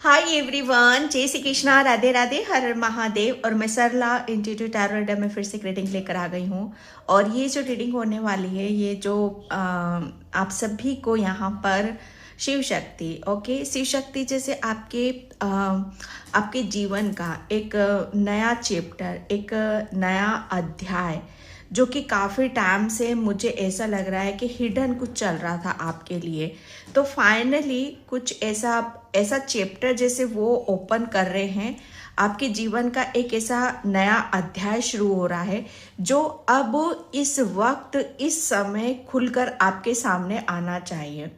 Hi everyone, जय श्री कृष्णा, राधे राधे, हर हर महादेव। और मैं सरला इंस्टीट्यूट टैरो में फिर से एक रीडिंग लेकर आ गई हूँ। और ये जो रीडिंग होने वाली है, ये जो आप सभी को यहाँ पर शिव शक्ति, ओके, शिव शक्ति जैसे आपके जीवन का एक नया चैप्टर, एक नया अध्याय, जो कि काफ़ी टाइम से मुझे ऐसा लग रहा है कि हिडन कुछ चल रहा था आपके लिए, तो फाइनली कुछ ऐसा चैप्टर जैसे वो ओपन कर रहे हैं। आपके जीवन का एक ऐसा नया अध्याय शुरू हो रहा है जो अब इस वक्त, इस समय खुलकर आपके सामने आना चाहिए।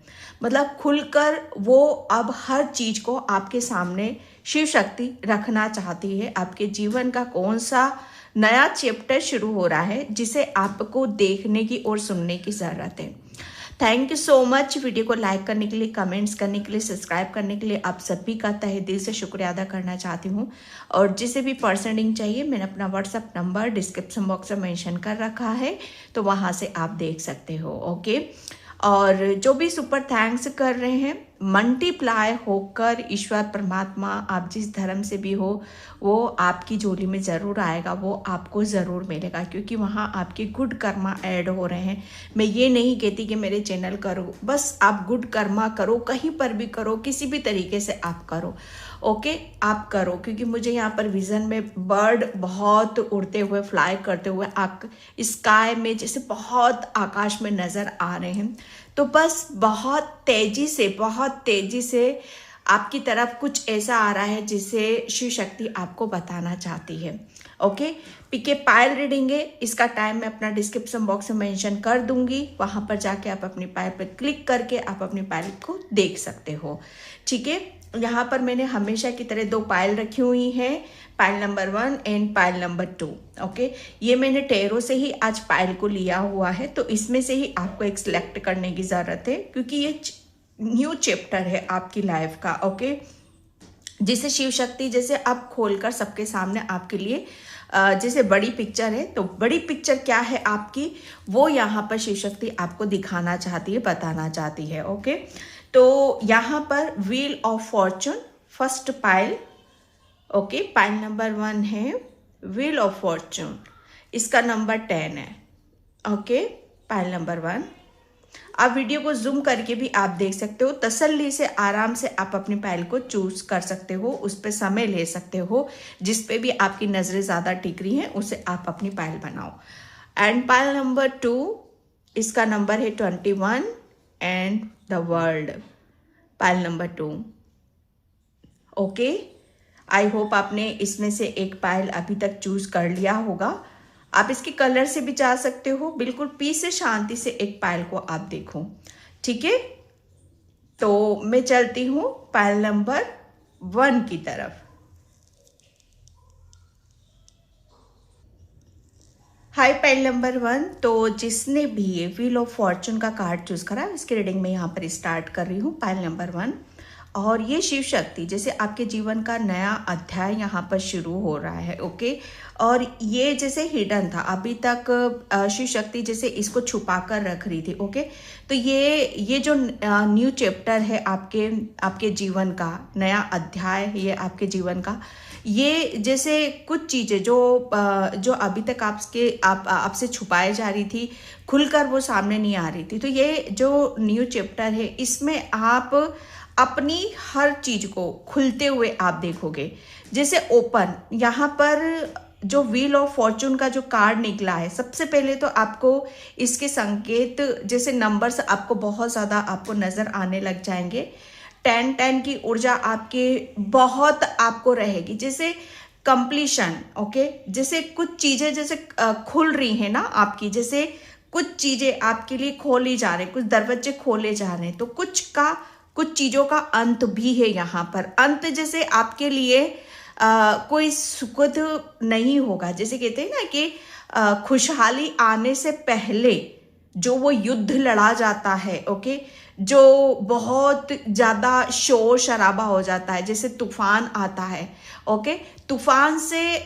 मतलब खुलकर वो अब हर चीज को आपके सामने शिव शक्ति रखना चाहती है। आपके जीवन का कौन सा नया चैप्टर शुरू हो रहा है जिसे आपको देखने की और सुनने की जरूरत है। Thank you so much. Video को लाइक करने के लिए, कमेंट्स करने के लिए, सब्सक्राइब करने के लिए आप सभी का तहे दिल से शुक्रिया अदा करना चाहती हूँ। और जिसे भी पर्सन रिंग चाहिए, मैंने अपना व्हाट्सएप नंबर डिस्क्रिप्शन बॉक्स में मेंशन कर रखा है, तो वहाँ से आप देख सकते हो। ओके, और जो भी सुपर थैंक्स कर रहे हैं, मल्टीप्लाई होकर ईश्वर परमात्मा, आप जिस धर्म से भी हो, वो आपकी झोली में ज़रूर आएगा, वो आपको ज़रूर मिलेगा, क्योंकि वहाँ आपके गुड कर्मा ऐड हो रहे हैं। मैं ये नहीं कहती कि मेरे चैनल करो, बस आप गुड कर्मा करो, कहीं पर भी करो, किसी भी तरीके से आप करो। ओके, आप करो, क्योंकि मुझे यहाँ पर विजन में बर्ड बहुत उड़ते हुए, फ्लाई करते हुए स्काई में जैसे बहुत आकाश में नज़र आ रहे हैं। तो बस बहुत तेजी से आपकी तरफ कुछ ऐसा आ रहा है जिसे शिव शक्ति आपको बताना चाहती है। ओके, पीके पायल रीडिंग है, इसका टाइम मैं अपना डिस्क्रिप्शन बॉक्स में मेंशन कर दूंगी, वहां पर जाके आप अपनी पायल पर क्लिक करके आप अपनी पायल को देख सकते हो। ठीक है, यहाँ पर मैंने हमेशा की तरह 2 पायल रखी हुई हैं, pile number 1 and pile number 2। Okay, ये मैंने टैरो से ही आज पायल को लिया हुआ है, तो इसमें से ही आपको एक सिलेक्ट करने की ज़रूरत है, क्योंकि ये न्यू चैप्टर है आपकी लाइफ का। ओके, जिसे शिव शक्ति जैसे आप खोलकर सबके सामने आपके लिए जैसे बड़ी पिक्चर है, तो बड़ी पिक्चर क्या है आपकी, वो यहाँ पर शिव शक्ति आपको दिखाना चाहती है, बताना चाहती है। ओके, तो यहाँ पर wheel of Fortune first pile. Okay, pile number 1 है व्हील ऑफ फॉर्चून, इसका नंबर 10 है। Okay, pile number 1। आप वीडियो को जूम करके भी आप देख सकते हो, तसल्ली से आराम से आप अपनी पायल को चूज कर सकते हो, उस पर समय ले सकते हो, जिस पे भी आपकी नजरें ज्यादा टिक रही हैं उसे आप अपनी पायल बनाओ। एंड पायल नंबर 2, इसका नंबर है 21 and the world, pile number 2। Okay, I hope आपने इसमें से एक पायल अभी तक चूज कर लिया होगा। आप इसके कलर से भी जा सकते हो, बिल्कुल पीस से, शांति से एक पायल को आप देखो। ठीक है, तो मैं चलती हूं पायल नंबर 1 की तरफ। हाय पायल नंबर 1, तो जिसने भी ये व्हील ऑफ फॉर्चून का कार्ड चूज करा, इसकी रीडिंग में यहाँ पर स्टार्ट कर रही हूँ। पायल नंबर 1, और ये शिव शक्ति जैसे आपके जीवन का नया अध्याय यहाँ पर शुरू हो रहा है। ओके, और ये जैसे हिडन था अभी तक, शिव शक्ति जैसे इसको छुपा कर रख रही थी। ओके, तो ये जो न्यू चैप्टर है आपके जीवन का नया अध्याय है, ये आपके जीवन का, ये जैसे कुछ चीजें जो अभी तक आपसे छुपाई जा रही थी, खुलकर वो सामने नहीं आ रही थी, तो ये जो न्यू चैप्टर है, इसमें आप अपनी हर चीज को खुलते हुए आप देखोगे। जैसे ओपन, यहाँ पर जो व्हील ऑफ फॉर्चून का जो कार्ड निकला है, सबसे पहले तो आपको इसके संकेत जैसे नंबर्स आपको बहुत ज्यादा आपको नजर आने लग जाएंगे। 10 की ऊर्जा आपके बहुत आपको रहेगी, जैसे कंप्लीशन। ओके, जैसे कुछ चीजें जैसे खुल रही है ना आपकी, जैसे कुछ चीजें आपके लिए खोली जा रही, कुछ दरवाजे खोले जा रहे हैं, तो कुछ चीजों का अंत भी है यहाँ पर। अंत जैसे आपके लिए कोई सुखद नहीं होगा, जैसे कहते हैं ना कि खुशहाली आने से पहले जो वो युद्ध लड़ा जाता है, ओके, जो बहुत ज्यादा शोर शराबा हो जाता है, जैसे तूफान आता है। ओके, तूफान से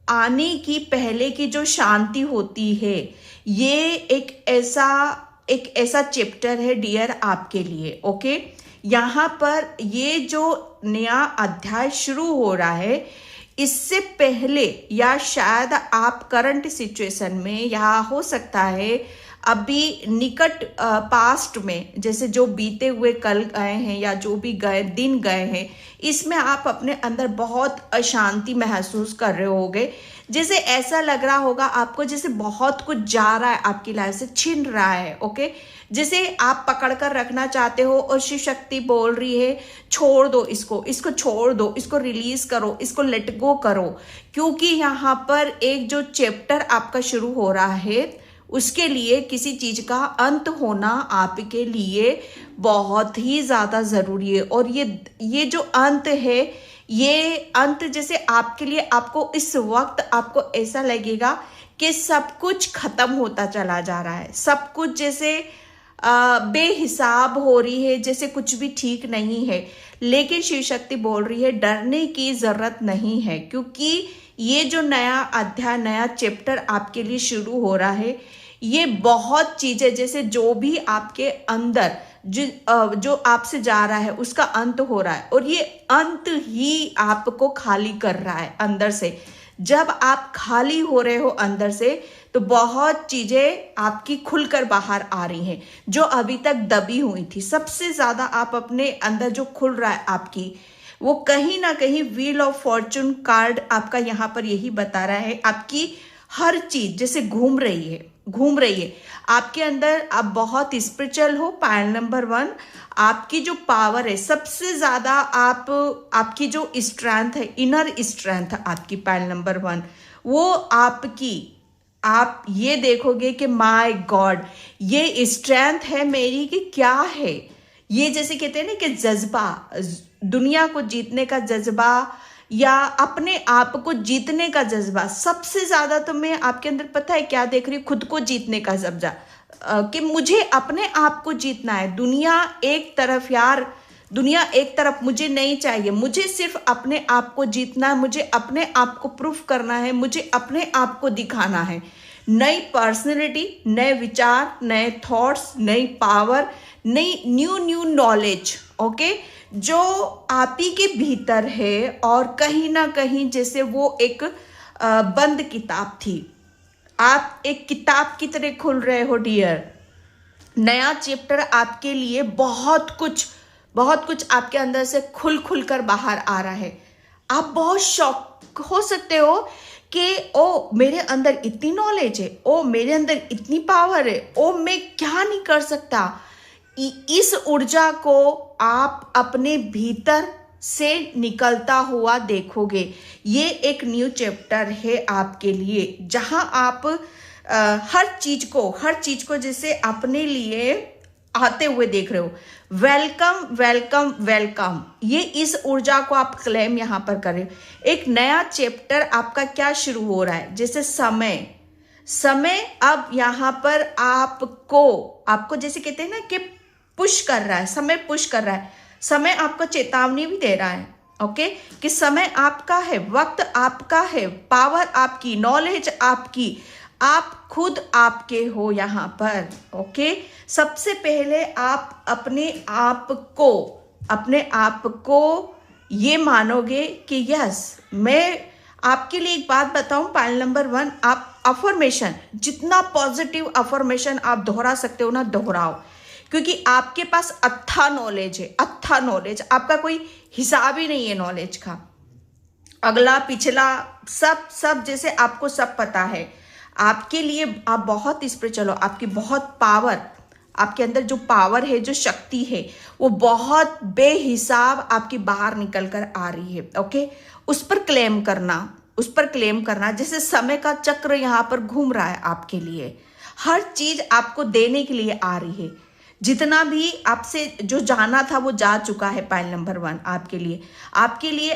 आने की पहले की जो शांति होती है, ये एक ऐसा चैप्टर है डियर आपके लिए। ओके, यहाँ पर ये जो नया अध्याय शुरू हो रहा है, इससे पहले या शायद आप करंट सिचुएशन में, या हो सकता है अभी निकट पास्ट में, जैसे जो बीते हुए कल गए हैं या जो भी गए दिन गए हैं, इसमें आप अपने अंदर बहुत अशांति महसूस कर रहे होगे। जैसे ऐसा लग रहा होगा आपको जैसे बहुत कुछ जा रहा है आपकी लाइफ से, छिन रहा है। ओके, जैसे आप पकड़ कर रखना चाहते हो और शिव शक्ति बोल रही है छोड़ दो इसको, इसको छोड़ दो, इसको रिलीज करो, इसको लेट गो करो, क्योंकि यहाँ पर एक जो चैप्टर आपका शुरू हो रहा है उसके लिए किसी चीज का अंत होना आपके लिए बहुत ही ज्यादा जरूरी है। और ये जो अंत है, ये अंत जैसे आपके लिए, आपको इस वक्त आपको ऐसा लगेगा कि सब कुछ खत्म होता चला जा रहा है, सब कुछ जैसे बेहिसाब हो रही है, जैसे कुछ भी ठीक नहीं है। लेकिन शिव शक्ति बोल रही है डरने की जरूरत नहीं है, क्योंकि ये जो नया अध्याय, नया चैप्टर आपके लिए शुरू हो रहा है, ये बहुत चीजें जैसे जो भी आपके अंदर जो आपसे जा रहा है उसका अंत हो रहा है, और ये अंत ही आपको खाली कर रहा है अंदर से। जब आप खाली हो रहे हो अंदर से, तो बहुत चीजें आपकी खुलकर बाहर आ रही हैं जो अभी तक दबी हुई थी। सबसे ज्यादा आप अपने अंदर जो खुल रहा है आपकी, वो कहीं ना कहीं व्हील ऑफ फॉर्चून कार्ड आपका यहाँ पर यही बता रहा है। आपकी हर चीज जैसे घूम रही है आपके अंदर। आप बहुत स्पिरिचुअल हो, पायल नंबर 1। आपकी जो पावर है सबसे ज्यादा, आपकी जो स्ट्रेंथ है, इनर स्ट्रेंथ आपकी पायल नंबर 1, वो आप ये देखोगे कि माय गॉड, ये स्ट्रेंथ है मेरी कि क्या है ये। जैसे कहते हैं ना कि जज्बा, दुनिया को जीतने का जज्बा या अपने आप को जीतने का जज्बा, सबसे ज्यादा तो मैं आपके अंदर पता है क्या देख रही हूँ, खुद को जीतने का जज्बा, कि मुझे अपने आप को जीतना है। दुनिया एक तरफ यार, दुनिया एक तरफ मुझे नहीं चाहिए, मुझे सिर्फ अपने आप को जीतना है, मुझे अपने आप को प्रूफ करना है, मुझे अपने आप को दिखाना है। नई पर्सनैलिटी, नए विचार, नए थॉट्स, नई पावर, नई न्यू नॉलेज, ओके, जो आप ही के भीतर है। और कहीं ना कहीं जैसे वो एक बंद किताब थी, आप एक किताब की तरह खुल रहे हो डियर। नया चैप्टर आपके लिए बहुत कुछ आपके अंदर से खुल कर बाहर आ रहा है। आप बहुत शॉक हो सकते हो कि ओ मेरे अंदर इतनी नॉलेज है, ओ मेरे अंदर इतनी पावर है, ओ मैं क्या नहीं कर सकता। इस ऊर्जा को आप अपने भीतर से निकलता हुआ देखोगे। ये एक न्यू चैप्टर है आपके लिए, जहां आप हर चीज को जैसे अपने लिए आते हुए देख रहे हो। वेलकम वेलकम वेलकम, ये इस ऊर्जा को आप क्लेम यहां पर करें। एक नया चैप्टर आपका क्या शुरू हो रहा है, जैसे समय अब यहां पर आपको जैसे कहते हैं ना कि पुश कर रहा है, समय पुश कर रहा है। समय आपको चेतावनी भी दे रहा है, ओके, कि समय आपका है, वक्त आपका है, पावर आपकी, नॉलेज आपकी, आप खुद आपके हो यहाँ पर, ओके। सबसे पहले आप अपने आप को ये मानोगे कि यस, मैं आपके लिए एक बात बताऊं, पायल नंबर 1, आप अफर्मेशन, जितना पॉजिटिव अफर्मेशन आप दोहरा सकते हो ना, दोहराओ, क्योंकि आपके पास अच्छा नॉलेज है, आपका कोई हिसाब ही नहीं है नॉलेज का। अगला पिछला सब जैसे आपको सब पता है। आपके लिए आप बहुत स्पिरिचुअल हो, आपकी बहुत पावर, आपके अंदर जो पावर है, जो शक्ति है, वो बहुत बेहिसाब आपकी बाहर निकल कर आ रही है, ओके। उस पर क्लेम करना, जैसे समय का चक्र यहाँ पर घूम रहा है आपके लिए, हर चीज आपको देने के लिए आ रही है। जितना भी आपसे जो जाना था वो जा चुका है। पायल नंबर 1 आपके लिए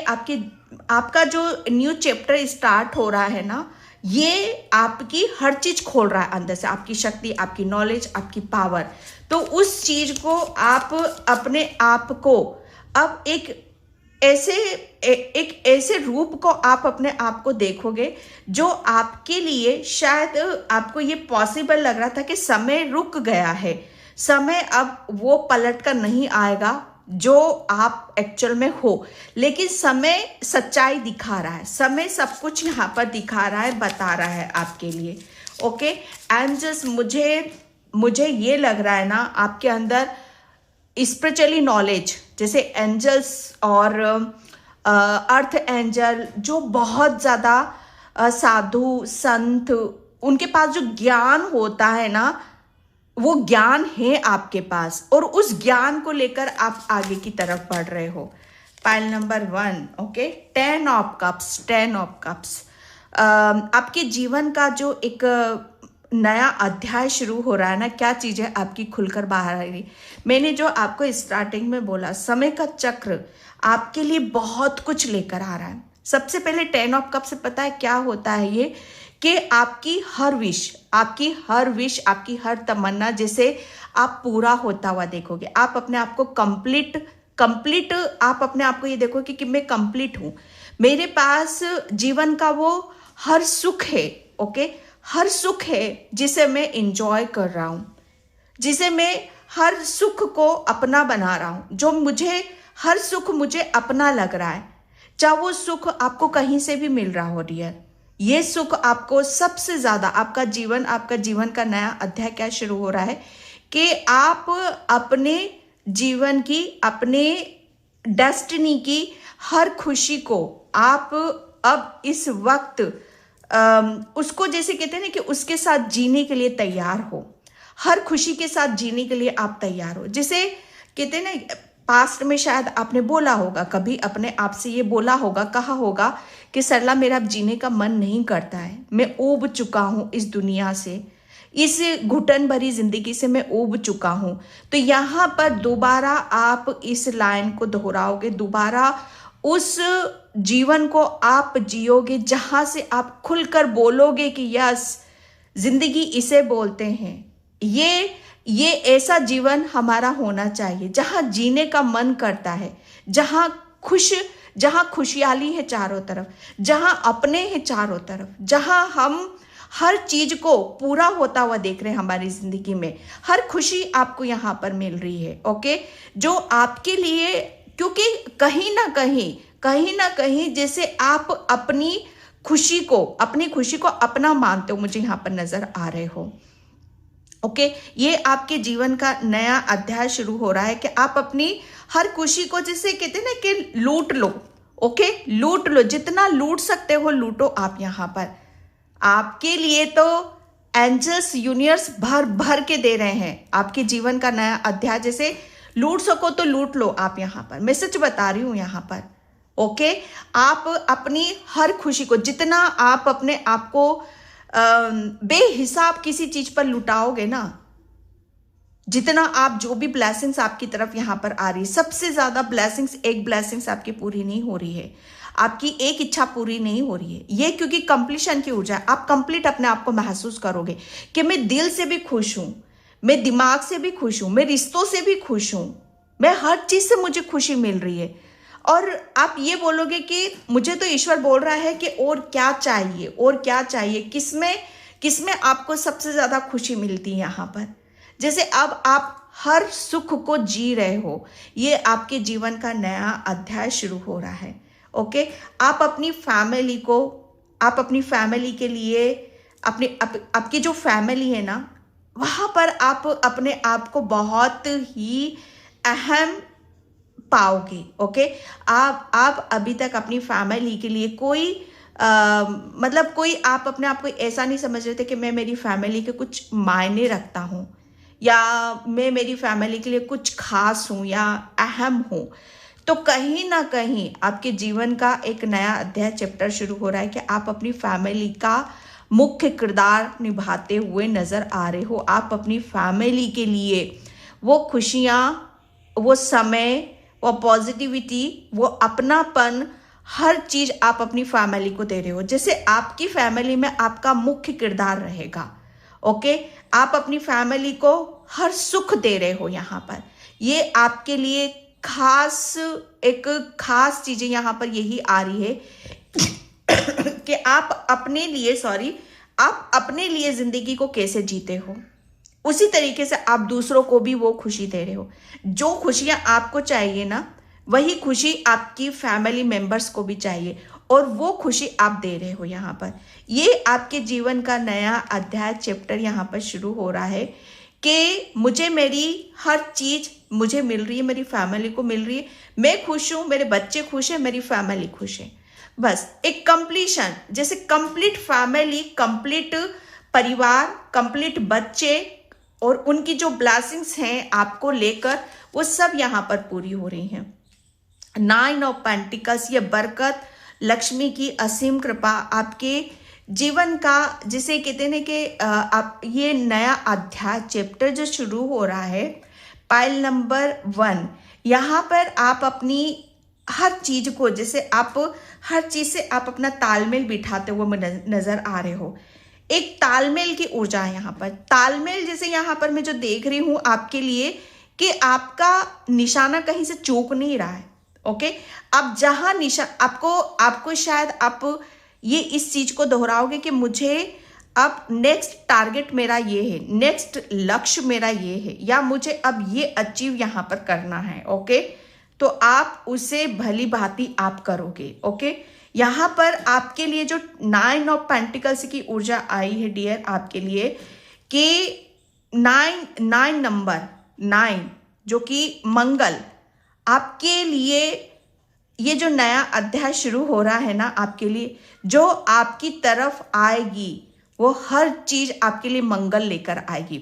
आपका जो न्यू चैप्टर स्टार्ट हो रहा है ना, ये आपकी हर चीज खोल रहा है अंदर से, आपकी शक्ति, आपकी नॉलेज, आपकी पावर। तो उस चीज को आप अपने आप को अब एक ऐसे रूप को आप अपने आप को देखोगे जो आपके लिए शायद आपको ये पॉसिबल लग रहा था कि समय रुक गया है, समय अब वो पलट कर नहीं आएगा, जो आप एक्चुअल में हो, लेकिन समय सच्चाई दिखा रहा है, समय सब कुछ यहाँ पर दिखा रहा है, बता रहा है आपके लिए। ओके, एंड जस्ट मुझे ये लग रहा है ना, आपके अंदर स्पिरिचुअली नॉलेज, जैसे एंजल्स और अर्थ एंजल, जो बहुत ज़्यादा साधु संत, उनके पास जो ज्ञान होता है ना, वो ज्ञान है आपके पास, और उस ज्ञान को लेकर आप आगे की तरफ बढ़ रहे हो। Pile number 1, okay, 10 of cups, 10 of cups. आपके जीवन का जो एक नया अध्याय शुरू हो रहा है ना, क्या चीज़ें आपकी खुलकर बाहर आ रही। मैंने जो आपको स्टार्टिंग में बोला, समय का चक्र आपके लिए बहुत कुछ लेकर आ रहा है। सबसे पहले 10 ऑफ कप से पता है क्या होता है ये, कि आपकी हर विश, आपकी हर तमन्ना जैसे आप पूरा होता हुआ देखोगे। आप अपने आप को कंप्लीट आप अपने आप को ये देखोगे कि मैं कंप्लीट हूं, मेरे पास जीवन का वो हर सुख है। ओके, हर सुख है जिसे मैं इंजॉय कर रहा हूं, जिसे मैं हर सुख को अपना बना रहा हूं, जो मुझे हर सुख मुझे अपना लग रहा है, चाहे वो सुख आपको कहीं से भी मिल रहा हो डियर। ये सुख आपको सबसे ज्यादा, आपका जीवन का नया अध्याय क्या शुरू हो रहा है कि आप अपने जीवन की, अपने डेस्टिनी की हर खुशी को आप अब इस वक्त उसको, जैसे कहते हैं ना कि उसके साथ जीने के लिए तैयार हो, हर खुशी के साथ जीने के लिए आप तैयार हो। जैसे कहते हैं ना, पास्ट में शायद आपने बोला होगा, कभी अपने आप से ये बोला होगा, कहा होगा कि सरला मेरा अब जीने का मन नहीं करता है, मैं ऊब चुका हूं इस दुनिया से, इस घुटन भरी जिंदगी से मैं ऊब चुका हूं। तो यहाँ पर दोबारा आप इस लाइन को दोहराओगे, दोबारा उस जीवन को आप जियोगे जहां से आप खुलकर बोलोगे कि यस, जिंदगी इसे बोलते हैं, ये ऐसा जीवन हमारा होना चाहिए जहां जीने का मन करता है, जहां खुशहाली है चारों तरफ, जहां अपने हैं चारों तरफ, जहां हम हर चीज को पूरा होता हुआ देख रहे हैं हमारी जिंदगी में, हर खुशी आपको यहां पर मिल रही है। ओके, जो आपके लिए, क्योंकि कहीं ना कहीं जैसे आप अपनी खुशी को अपना मानते हो, मुझे यहां पर नजर आ रहे हो। ओके, ये आपके जीवन का नया अध्याय शुरू हो रहा है कि आप अपनी हर खुशी को, जैसे कहते हैं ना कि लूट लो। ओके, लूट लो, जितना लूट सकते हो लूटो आप। यहां पर आपके लिए तो एंजल्स यूनिवर्स भर भर के दे रहे हैं आपके जीवन का नया अध्याय, जैसे लूट सको तो लूट लो आप। यहां पर मैं सच बता रही हूं यहां पर। ओके, आप अपनी हर खुशी को, जितना आप अपने आप को बेहिसाब किसी चीज पर लुटाओगे ना, जितना आप, जो भी ब्लेसिंग्स आपकी तरफ यहां पर आ रही, सबसे ज्यादा ब्लेसिंग्स आपकी पूरी नहीं हो रही है, आपकी एक इच्छा पूरी नहीं हो रही है। ये क्योंकि कंप्लीशन की ऊर्जा, आप कंप्लीट अपने आप को महसूस करोगे कि मैं दिल से भी खुश हूं, मैं दिमाग से भी खुश हूं, मैं रिश्तों से भी खुश हूं, मैं हर चीज से मुझे खुशी मिल रही है। और आप ये बोलोगे कि मुझे तो ईश्वर बोल रहा है कि और क्या चाहिए, किसमें आपको सबसे ज्यादा खुशी मिलती है यहां पर। जैसे अब आप हर सुख को जी रहे हो, ये आपके जीवन का नया अध्याय शुरू हो रहा है। ओके, आप अपनी फैमिली के लिए, आपकी जो फैमिली है ना, वहां पर आप अपने आप को बहुत ही अहम पाओगे। ओके, आप अभी तक अपनी फैमिली के लिए कोई आप अपने आप को ऐसा नहीं समझ रहे थे कि मैं मेरी फैमिली के कुछ मायने रखता हूं, या मैं मेरी फैमिली के लिए कुछ खास हूं या अहम हूं। तो कहीं ना कहीं आपके जीवन का एक नया अध्याय, चैप्टर शुरू हो रहा है कि आप अपनी फैमिली का मुख्य किरदार निभाते हुए नजर आ रहे हो। आप अपनी फैमिली के लिए वो खुशियां, वो समय, वो पॉजिटिविटी, वो अपनापन, हर चीज आप अपनी फैमिली को दे रहे हो। जैसे आपकी फैमिली में आपका मुख्य किरदार रहेगा। ओके, आप अपनी फैमिली को हर सुख दे रहे हो यहां पर। ये आपके लिए एक खास चीजें यहां पर यही आ रही है कि आप अपने लिए जिंदगी को कैसे जीते हो। उसी तरीके से आप दूसरों को भी वो खुशी दे रहे हो। जो खुशियां आपको चाहिए ना, वही खुशी आपकी फैमिली मेंबर्स को भी चाहिए, और वो खुशी आप दे रहे हो यहाँ पर। ये आपके जीवन का नया अध्याय, चैप्टर यहाँ पर शुरू हो रहा है कि मुझे मेरी हर चीज मुझे मिल रही है, मेरी फैमिली को मिल रही है, मैं खुश हूं, मेरे बच्चे खुश हैं, मेरी फैमिली खुश है। बस एक कंप्लीशन, जैसे कंप्लीट फैमिली, कंप्लीट परिवार, कंप्लीट बच्चे और उनकी जो ब्लेसिंग्स हैं आपको लेकर, वो सब यहाँ पर पूरी हो रही हैं। 9 ऑफ पेंटिकल्स, ये बरकत, लक्ष्मी की असीम कृपा आपके जीवन का, जिसे कहते हैं कि आप ये नया अध्याय, चैप्टर जो शुरू हो रहा है, पाइल नंबर 1, यहाँ पर आप अपनी हर चीज को, जैसे आप हर चीज से आप अपना तालमेल बिठाते हुए नजर आ रहे हो। एक तालमेल की ऊर्जा है यहाँ पर। तालमेल जैसे यहाँ पर मैं जो देख रही हूं आपके लिए कि आपका निशाना कहीं से चूक नहीं रहा है। ओके, अब जहां आपको शायद आप ये इस चीज को दोहराओगे कि मुझे अब नेक्स्ट टारगेट मेरा ये है, नेक्स्ट लक्ष्य मेरा ये है, या मुझे अब ये अचीव यहाँ पर करना है। ओके, तो आप उसे भली भांति आप करोगे। ओके, यहाँ पर आपके लिए जो 9 ऑफ पेंटिकल्स की ऊर्जा आई है डियर आपके लिए, कि 9 नंबर 9 जो कि मंगल, आपके लिए ये जो नया अध्याय शुरू हो रहा है ना आपके लिए, जो आपकी तरफ आएगी वो हर चीज आपके लिए मंगल लेकर आएगी,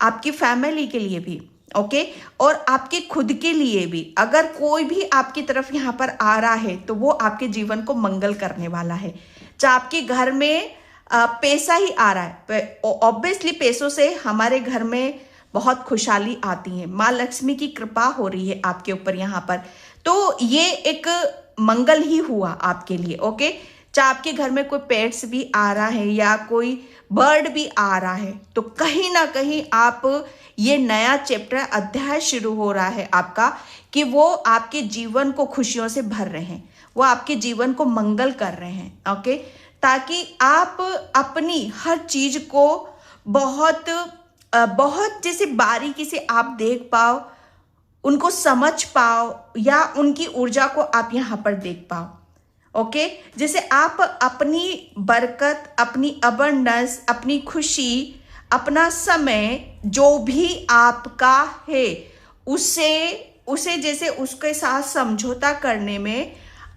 आपकी फैमिली के लिए भी। ओके, और आपके खुद के लिए भी। अगर कोई भी आपकी तरफ यहाँ पर आ रहा है तो वो आपके जीवन को मंगल करने वाला है। चाहे आपके घर में पैसा ही आ रहा है, ऑब्वियसली पैसों से हमारे घर में बहुत खुशहाली आती है, माँ लक्ष्मी की कृपा हो रही है आपके ऊपर यहाँ पर, तो ये एक मंगल ही हुआ आपके लिए। ओके, चाहे आपके घर में कोई पेट्स भी आ रहा है या कोई बर्ड भी आ रहा है, तो कहीं ना कहीं आप ये नया चैप्टर, अध्याय शुरू हो रहा है आपका, कि वो आपके जीवन को खुशियों से भर रहे हैं, वो आपके जीवन को मंगल कर रहे हैं। ओके, ताकि आप अपनी हर चीज को बहुत जैसे बारीकी से आप देख पाओ, उनको समझ पाओ, या उनकी ऊर्जा को आप यहाँ पर देख पाओ। ओके, जैसे आप अपनी बरकत, अपनी अबंडेंस, अपनी खुशी, अपना समय जो भी आपका है, उसे जैसे उसके साथ समझौता करने में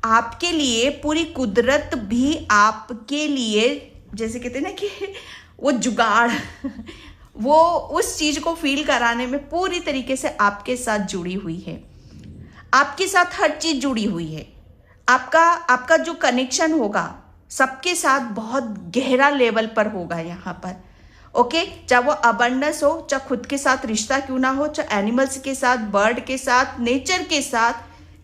आपके लिए पूरी कुदरत भी आपके लिए, जैसे कहते हैं ना कि वो जुगाड़ वो उस चीज को फील कराने में पूरी तरीके से आपके साथ जुड़ी हुई है। आपके साथ हर चीज जुड़ी हुई है। आपका जो कनेक्शन होगा सबके साथ बहुत गहरा लेवल पर होगा यहाँ पर। ओके, चाहे वो अबंडेंस हो, चाहे खुद के साथ रिश्ता क्यों ना हो, चाहे एनिमल्स के साथ, बर्ड के साथ, नेचर के साथ,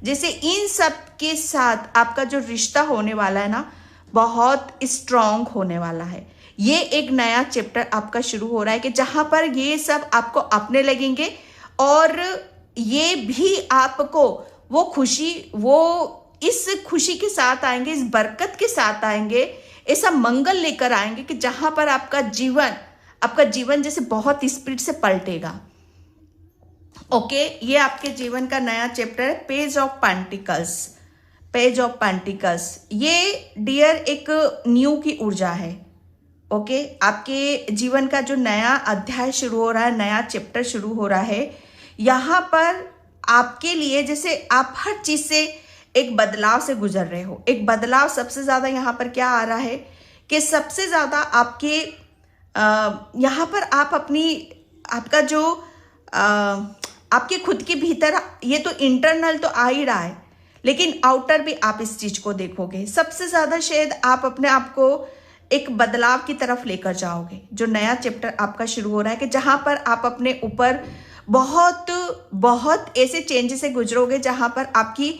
जैसे इन सब के साथ आपका जो रिश्ता होने वाला है ना, बहुत स्ट्रांग होने वाला है। ये एक नया चैप्टर आपका शुरू हो रहा है कि जहां पर ये सब आपको अपने लगेंगे, और ये भी आपको वो खुशी, वो इस खुशी के साथ आएंगे, इस बरकत के साथ आएंगे, ऐसा मंगल लेकर आएंगे कि जहां पर आपका जीवन जैसे बहुत स्पीड से पलटेगा। ओके, ये आपके जीवन का नया चैप्टर है, पेज ऑफ पेंटिकल्स। ये डियर एक न्यू की ऊर्जा है। ओके, आपके जीवन का जो नया अध्याय शुरू हो रहा है, नया चैप्टर शुरू हो रहा है, यहाँ पर आपके लिए जैसे आप हर चीज से एक बदलाव से गुजर रहे हो। एक बदलाव सबसे ज्यादा यहाँ पर क्या आ रहा है कि सबसे ज्यादा आपके यहाँ पर आप आपका जो आपके खुद के भीतर, ये तो इंटरनल तो आ ही रहा है, लेकिन आउटर भी आप इस चीज को देखोगे। सबसे ज्यादा शायद आप अपने आप को एक बदलाव की तरफ लेकर जाओगे। जो नया चैप्टर आपका शुरू हो रहा है कि जहां पर आप अपने ऊपर बहुत ऐसे चेंजेस से गुजरोगे, जहां पर आपकी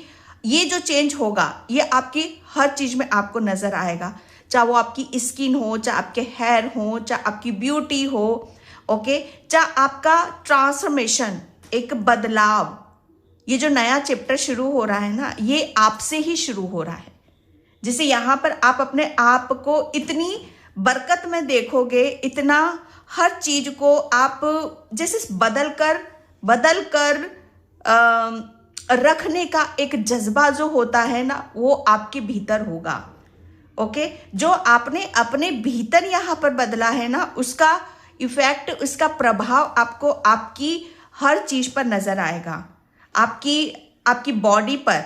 ये जो चेंज होगा, ये आपकी हर चीज में आपको नजर आएगा। चाहे वो आपकी स्किन हो, चाहे आपके हेयर हो, चाहे आपकी ब्यूटी हो। ओके, चाहे आपका ट्रांसफॉर्मेशन, एक बदलाव, ये जो नया चैप्टर शुरू हो रहा है ना, ये आपसे ही शुरू हो रहा है। जैसे यहाँ पर आप अपने आप को इतनी बरकत में देखोगे, इतना हर चीज को आप जैसे बदल कर रखने का एक जज्बा जो होता है ना, वो आपके भीतर होगा। ओके, जो आपने अपने भीतर यहाँ पर बदला है ना, उसका इफेक्ट, उसका प्रभाव आपको आपकी हर चीज पर नजर आएगा। आपकी बॉडी पर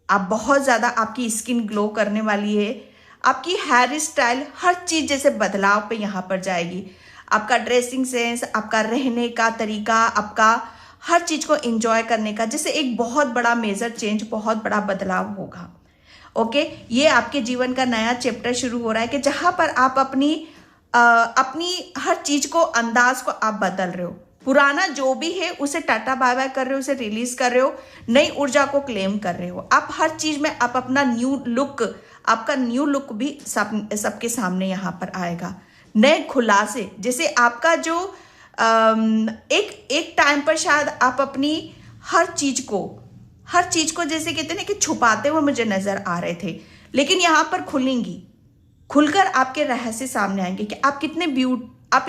आप बहुत ज्यादा, आपकी स्किन ग्लो करने वाली है, आपकी हेयर स्टाइल, हर चीज जैसे बदलाव पे यहाँ पर जाएगी। आपका ड्रेसिंग सेंस, आपका रहने का तरीका, आपका हर चीज को एंजॉय करने का, जैसे एक बहुत बड़ा मेजर चेंज, बहुत बड़ा बदलाव होगा। ओके, ये आपके जीवन का नया चैप्टर शुरू हो रहा है कि जहां पर आप अपनी हर चीज को, अंदाज को आप बदल रहे हो। पुराना जो भी है उसे टाटा बाय बाय कर रहे हो, उसे रिलीज कर रहे हो, नई ऊर्जा को क्लेम कर रहे हो। आप हर चीज में आप अपना न्यू लुक, आपका न्यू लुक भी सबके सामने यहाँ पर आएगा। नए खुलासे, जैसे आपका जो एक टाइम पर शायद आप अपनी हर चीज को जैसे कहते हैं ना कि छुपाते हुए मुझे नजर आ रहे थे, लेकिन यहाँ पर खुलकर आपके रहस्य सामने आएंगे कि आप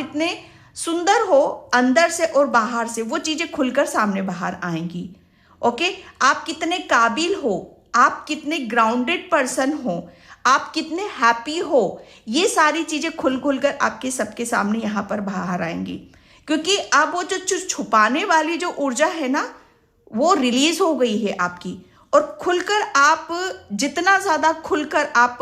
इतने सुंदर हो अंदर से और बाहर से, वो चीजें खुलकर सामने बाहर आएंगी। ओके, आप कितने काबिल हो, आप कितने ग्राउंडेड पर्सन हो, आप कितने हैप्पी हो, ये सारी चीजें खुलकर आपके सबके सामने यहाँ पर बाहर आएंगी। क्योंकि अब वो जो छुपाने वाली जो ऊर्जा है ना, वो रिलीज हो गई है आपकी। और खुलकर आप जितना ज्यादा खुलकर आप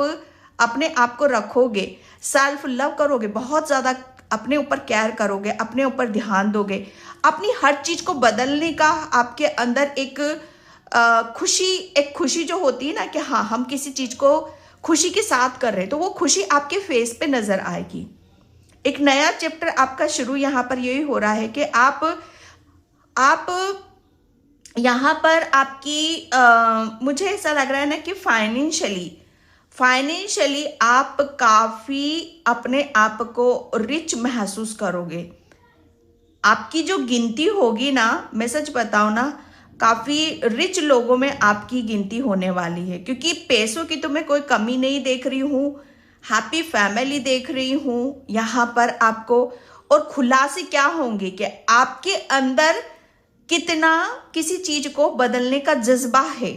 अपने आप को रखोगे, सेल्फ लव करोगे, बहुत ज्यादा अपने ऊपर केयर करोगे, अपने ऊपर ध्यान दोगे, अपनी हर चीज को बदलने का आपके अंदर एक खुशी जो होती है ना कि हाँ, हम किसी चीज को खुशी के साथ कर रहे हैं, तो वो खुशी आपके फेस पे नजर आएगी। एक नया चैप्टर आपका शुरू यहाँ पर यही हो रहा है कि आप यहाँ पर आपकी मुझे ऐसा लग रहा है ना कि फाइनेंशियली आप काफी अपने आप को रिच महसूस करोगे। आपकी जो गिनती होगी ना, मैं सच बताऊं ना, काफी रिच लोगों में आपकी गिनती होने वाली है। क्योंकि पैसों की तो मैं कोई कमी नहीं देख रही हूँ, हैप्पी फैमिली देख रही हूँ यहाँ पर आपको। और खुलासे क्या होंगे कि आपके अंदर कितना किसी चीज को बदलने का जज्बा है,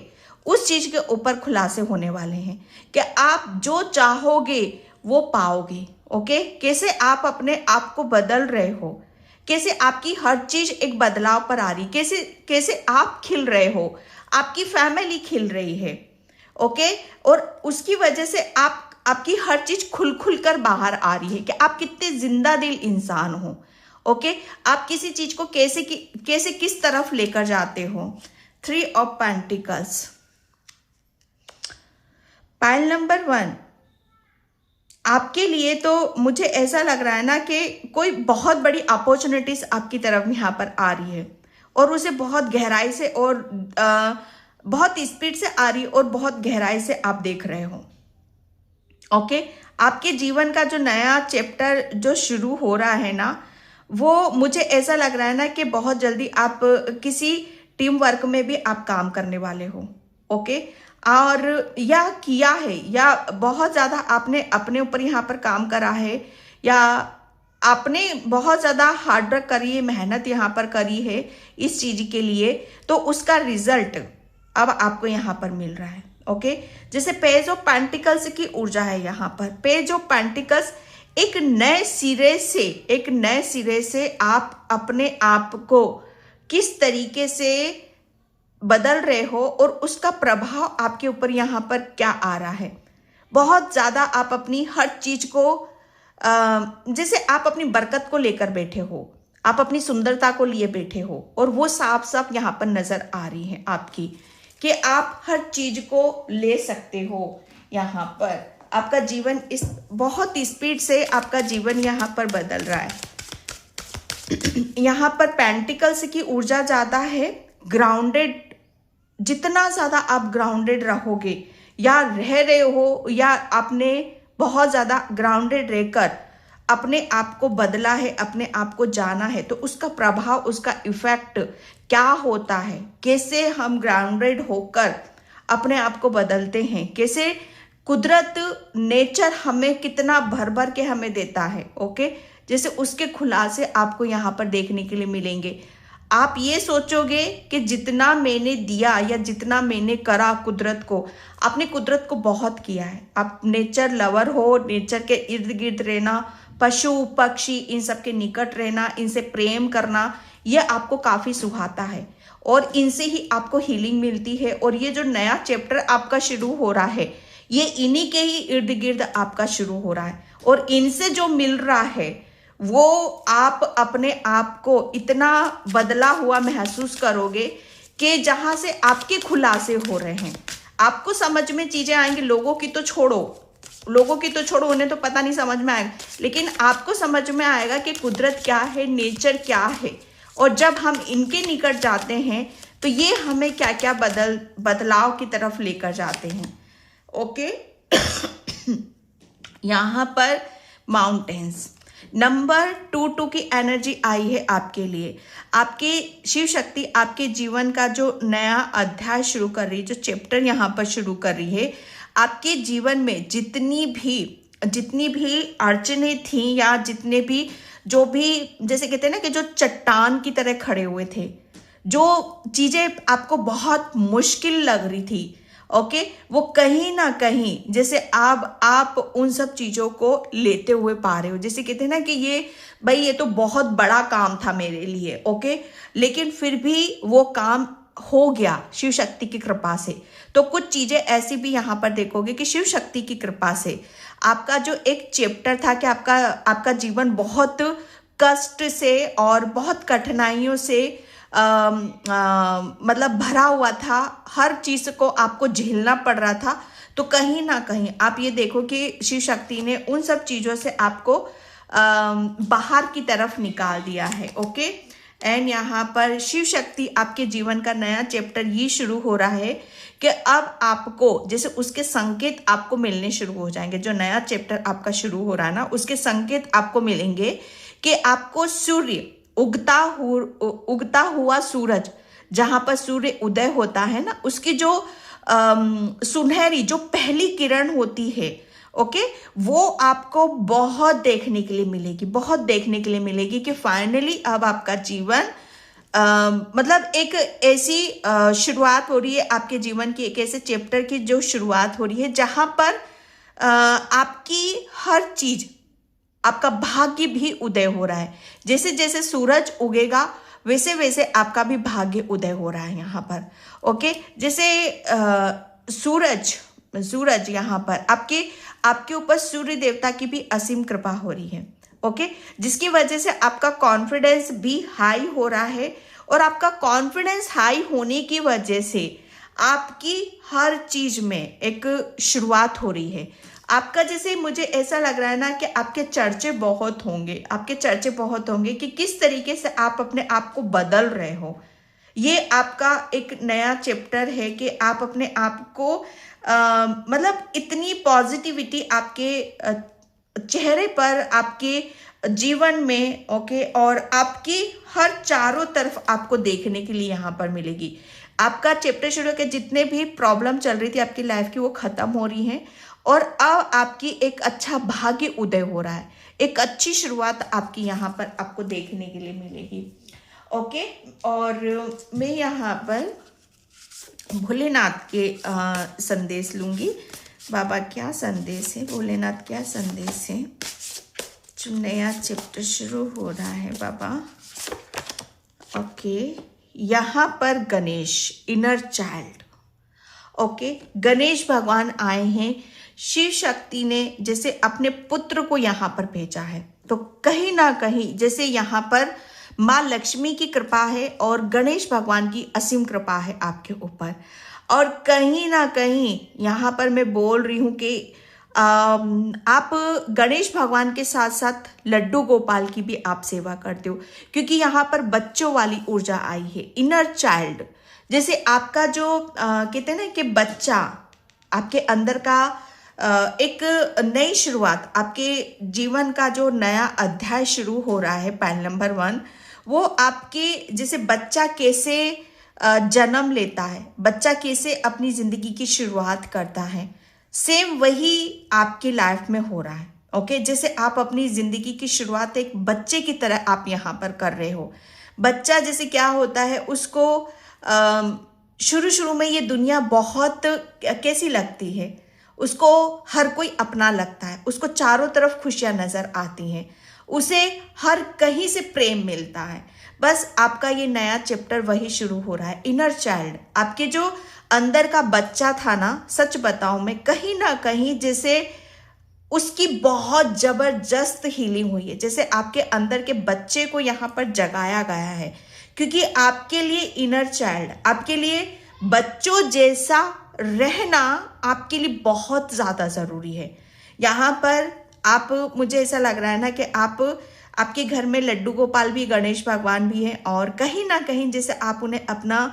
उस चीज के ऊपर खुलासे होने वाले हैं कि आप जो चाहोगे वो पाओगे। ओके, कैसे आप अपने आप को बदल रहे हो, कैसे आपकी हर चीज एक बदलाव पर आ रही, कैसे आप खिल रहे हो, आपकी फैमिली खिल रही है। ओके, और उसकी वजह से आपकी हर चीज खुल कर बाहर आ रही है कि आप कितने जिंदा दिल इंसान हो। ओके, आप किसी चीज को कैसे किस तरफ लेकर जाते हो। 3 ऑफ पेंटिकल्स, पाइल नंबर 1, आपके लिए तो मुझे ऐसा लग रहा है ना कि कोई बहुत बड़ी अपॉर्चुनिटीज आपकी तरफ यहाँ पर आ रही है, और उसे बहुत गहराई से और बहुत स्पीड से आ रही है, और बहुत गहराई से आप देख रहे हो। ओके, आपके जीवन का जो नया चैप्टर जो शुरू हो रहा है ना, वो मुझे ऐसा लग रहा है ना कि बहुत जल्दी आप किसी टीम वर्क में भी आप काम करने वाले हो। ओके, और या किया है, या बहुत ज्यादा आपने अपने ऊपर यहाँ पर काम करा है, या आपने बहुत ज्यादा हार्ड वर्क करी है, मेहनत यहाँ पर करी है इस चीज के लिए, तो उसका रिजल्ट अब आपको यहाँ पर मिल रहा है। ओके, जैसे पेज ऑफ पेंटिकल्स की ऊर्जा है यहाँ पर। पेज ऑफ पेंटिकल्स एक नए सिरे से आप अपने आप को किस तरीके से बदल रहे हो, और उसका प्रभाव आपके ऊपर यहाँ पर क्या आ रहा है। बहुत ज्यादा आप अपनी हर चीज को जैसे आप अपनी बरकत को लेकर बैठे हो, आप अपनी सुंदरता को लिए बैठे हो, और वो साफ साफ यहाँ पर नजर आ रही है आपकी कि आप हर चीज को ले सकते हो। यहाँ पर आपका जीवन इस बहुत स्पीड से आपका जीवन यहाँ पर बदल रहा है। यहाँ पर पेंटिकल्स की ऊर्जा ज्यादा है, ग्राउंडेड, जितना ज्यादा आप ग्राउंडेड रहोगे या रह रहे हो, या आपने बहुत ज्यादा ग्राउंडेड रहकर अपने आप को बदला है, अपने आप को जाना है, तो उसका प्रभाव, उसका इफेक्ट क्या होता है, कैसे हम ग्राउंडेड होकर अपने आप को बदलते हैं, कैसे कुदरत, नेचर हमें कितना भर भर के हमें देता है। ओके, जैसे उसके खुलासे आपको यहाँ पर देखने के लिए मिलेंगे। आप ये सोचोगे कि जितना मैंने दिया या जितना मैंने करा कुदरत को, आपने कुदरत को बहुत किया है। आप नेचर लवर हो, नेचर के इर्द गिर्द रहना, पशु पक्षी इन सब के निकट रहना, इनसे प्रेम करना, ये आपको काफ़ी सुहाता है और इनसे ही आपको हीलिंग मिलती है। और ये जो नया चैप्टर आपका शुरू हो रहा है, ये इन्हीं के ही इर्द गिर्द आपका शुरू हो रहा है और इनसे जो मिल रहा है वो आप अपने आप को इतना बदला हुआ महसूस करोगे कि जहां से आपके खुलासे हो रहे हैं, आपको समझ में चीजें आएंगी। लोगों की तो छोड़ो, उन्हें तो पता नहीं समझ में आएगा, लेकिन आपको समझ में आएगा कि कुदरत क्या है, नेचर क्या है। और जब हम इनके निकट जाते हैं तो ये हमें क्या क्या बदलाव की तरफ लेकर जाते हैं। ओके यहाँ पर माउंटेन्स नंबर 2 की एनर्जी आई है आपके लिए। आपके शिव शक्ति आपके जीवन का जो नया अध्याय शुरू कर रही है, जो चैप्टर यहाँ पर शुरू कर रही है, आपके जीवन में जितनी भी अड़चने थी या जितने भी जो भी जैसे कहते हैं ना कि जो चट्टान की तरह खड़े हुए थे, जो चीजें आपको बहुत मुश्किल लग रही थी, ओके, वो कहीं ना कहीं जैसे आप उन सब चीजों को लेते हुए पा रहे हो। जैसे कहते हैं ना कि ये तो बहुत बड़ा काम था मेरे लिए, ओके, लेकिन फिर भी वो काम हो गया शिव शक्ति की कृपा से। तो कुछ चीजें ऐसी भी यहाँ पर देखोगे कि शिव शक्ति की कृपा से आपका जो एक चैप्टर था कि आपका जीवन बहुत कष्ट से और बहुत कठिनाइयों से मतलब भरा हुआ था, हर चीज को आपको झेलना पड़ रहा था। तो कहीं ना कहीं आप ये देखो कि शिव शक्ति ने उन सब चीजों से आपको बाहर की तरफ निकाल दिया है। ओके, एंड यहाँ पर शिव शक्ति आपके जीवन का नया चैप्टर ये शुरू हो रहा है कि अब आपको जैसे उसके संकेत आपको मिलने शुरू हो जाएंगे। जो नया चैप्टर आपका शुरू हो रहा है ना, उसके संकेत आपको मिलेंगे कि आपको सूर्य उगता हुआ सूरज, जहां पर सूर्य उदय होता है ना, उसकी जो सुनहरी जो पहली किरण होती है, ओके, वो आपको बहुत देखने के लिए मिलेगी कि फाइनली अब आपका जीवन मतलब एक ऐसी शुरुआत हो रही है आपके जीवन की, एक ऐसे चैप्टर की जो शुरुआत हो रही है जहां पर आपकी हर चीज, आपका भाग्य भी उदय हो रहा है। जैसे जैसे सूरज उगेगा वैसे वैसे आपका भी भाग्य उदय हो रहा है यहाँ पर। ओके, जैसे सूरज यहाँ पर आपके ऊपर सूर्य देवता की भी असीम कृपा हो रही है। ओके, जिसकी वजह से आपका कॉन्फिडेंस भी हाई हो रहा है और आपका कॉन्फिडेंस हाई होने की वजह से आपकी हर चीज में एक शुरुआत हो रही है। आपका जैसे मुझे ऐसा लग रहा है ना कि आपके चर्चे बहुत होंगे कि किस तरीके से आप अपने आप को बदल रहे हो। ये आपका एक नया चैप्टर है कि आप अपने आप को मतलब इतनी पॉजिटिविटी आपके चेहरे पर, आपके जीवन में, ओके, और आपकी हर चारों तरफ आपको देखने के लिए यहाँ पर मिलेगी। आपका चैप्टर शुरू के जितने भी प्रॉब्लम चल रही थी आपकी लाइफ की, वो खत्म हो रही हैं और अब आपकी एक अच्छा भाग्य उदय हो रहा है। एक अच्छी शुरुआत आपकी यहाँ पर आपको देखने के लिए मिलेगी। ओके, और मैं यहाँ पर भोलेनाथ के संदेश लूंगी। बाबा क्या संदेश है, भोलेनाथ क्या संदेश है, जो नया चैप्टर शुरू हो रहा है बाबा। ओके, यहाँ पर Ganesh, inner child. Okay, Ganesh भगवान आए हैं। शिव शक्ति ने जैसे अपने पुत्र को यहाँ पर भेजा है, तो कहीं ना कहीं जैसे यहाँ पर माँ लक्ष्मी की कृपा है और गणेश भगवान की असीम कृपा है आपके ऊपर। और कहीं ना कहीं यहाँ पर मैं बोल रही हूँ कि आप गणेश भगवान के साथ साथ लड्डू गोपाल की भी आप सेवा करते हो, क्योंकि यहाँ पर बच्चों वाली ऊर्जा आई है, इनर चाइल्ड। जैसे आपका जो कहते हैं ना कि बच्चा, आपके अंदर का एक नई शुरुआत, आपके जीवन का जो नया अध्याय शुरू हो रहा है, पॉइंट नंबर 1, वो आपके जैसे बच्चा कैसे जन्म लेता है, बच्चा कैसे अपनी जिंदगी की शुरुआत करता है, सेम वही आपकी लाइफ में हो रहा है। ओके, जैसे आप अपनी जिंदगी की शुरुआत एक बच्चे की तरह आप यहाँ पर कर रहे हो। बच्चा जैसे क्या होता है, उसको शुरू शुरू में ये दुनिया बहुत कैसी लगती है, उसको हर कोई अपना लगता है, उसको चारों तरफ खुशियां नजर आती हैं, उसे हर कहीं से प्रेम मिलता है। बस आपका ये नया चैप्टर वही शुरू हो रहा है। इनर चाइल्ड, आपके जो अंदर का बच्चा था ना, सच बताऊं मैं, कहीं ना कहीं जैसे उसकी बहुत जबरदस्त हीलिंग हुई है, जैसे आपके अंदर के बच्चे को यहाँ पर जगाया गया है। क्योंकि आपके लिए इनर चाइल्ड, आपके लिए बच्चों जैसा रहना आपके लिए बहुत ज्यादा जरूरी है। यहाँ पर आप, मुझे ऐसा लग रहा है ना कि आपके घर में लड्डू गोपाल भी, गणेश भगवान भी है, और कहीं ना कहीं जैसे आप उन्हें अपना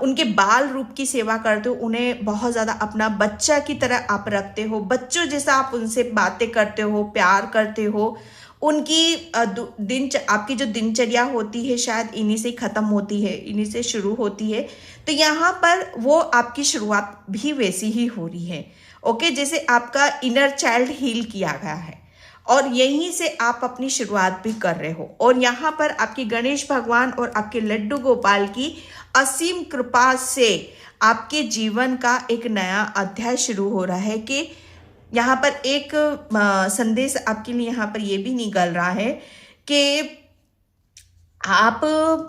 उनके बाल रूप की सेवा करते हो, उन्हें बहुत ज़्यादा अपना बच्चा की तरह आप रखते हो, बच्चों जैसा आप उनसे बातें करते हो, प्यार करते हो। उनकी आपकी जो दिनचर्या होती है शायद इन्हीं से ख़त्म होती है, इन्हीं से शुरू होती है। तो यहाँ पर वो आपकी शुरुआत भी वैसी ही हो रही है। ओके, जैसे आपका इनर चाइल्ड हील किया गया है और यहीं से आप अपनी शुरुआत भी कर रहे हो। और यहाँ पर आपके गणेश भगवान और आपके लड्डू गोपाल की असीम कृपा से आपके जीवन का एक नया अध्याय शुरू हो रहा है। कि यहाँ पर एक संदेश आपके लिए यहाँ पर ये भी निकल रहा है कि आप,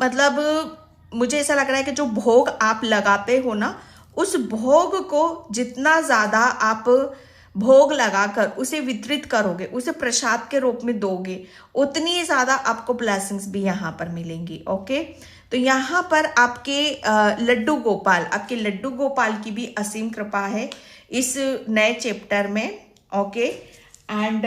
मतलब मुझे ऐसा लग रहा है कि जो भोग आप लगाते हो ना, उस भोग को जितना ज़्यादा आप भोग लगाकर उसे वितरित करोगे, उसे प्रसाद के रूप में दोगे, उतनी ज़्यादा आपको ब्लेसिंग्स भी यहाँ पर मिलेंगी। ओके, तो यहाँ पर आपके लड्डू गोपाल की भी असीम कृपा है इस नए चैप्टर में। ओके, एंड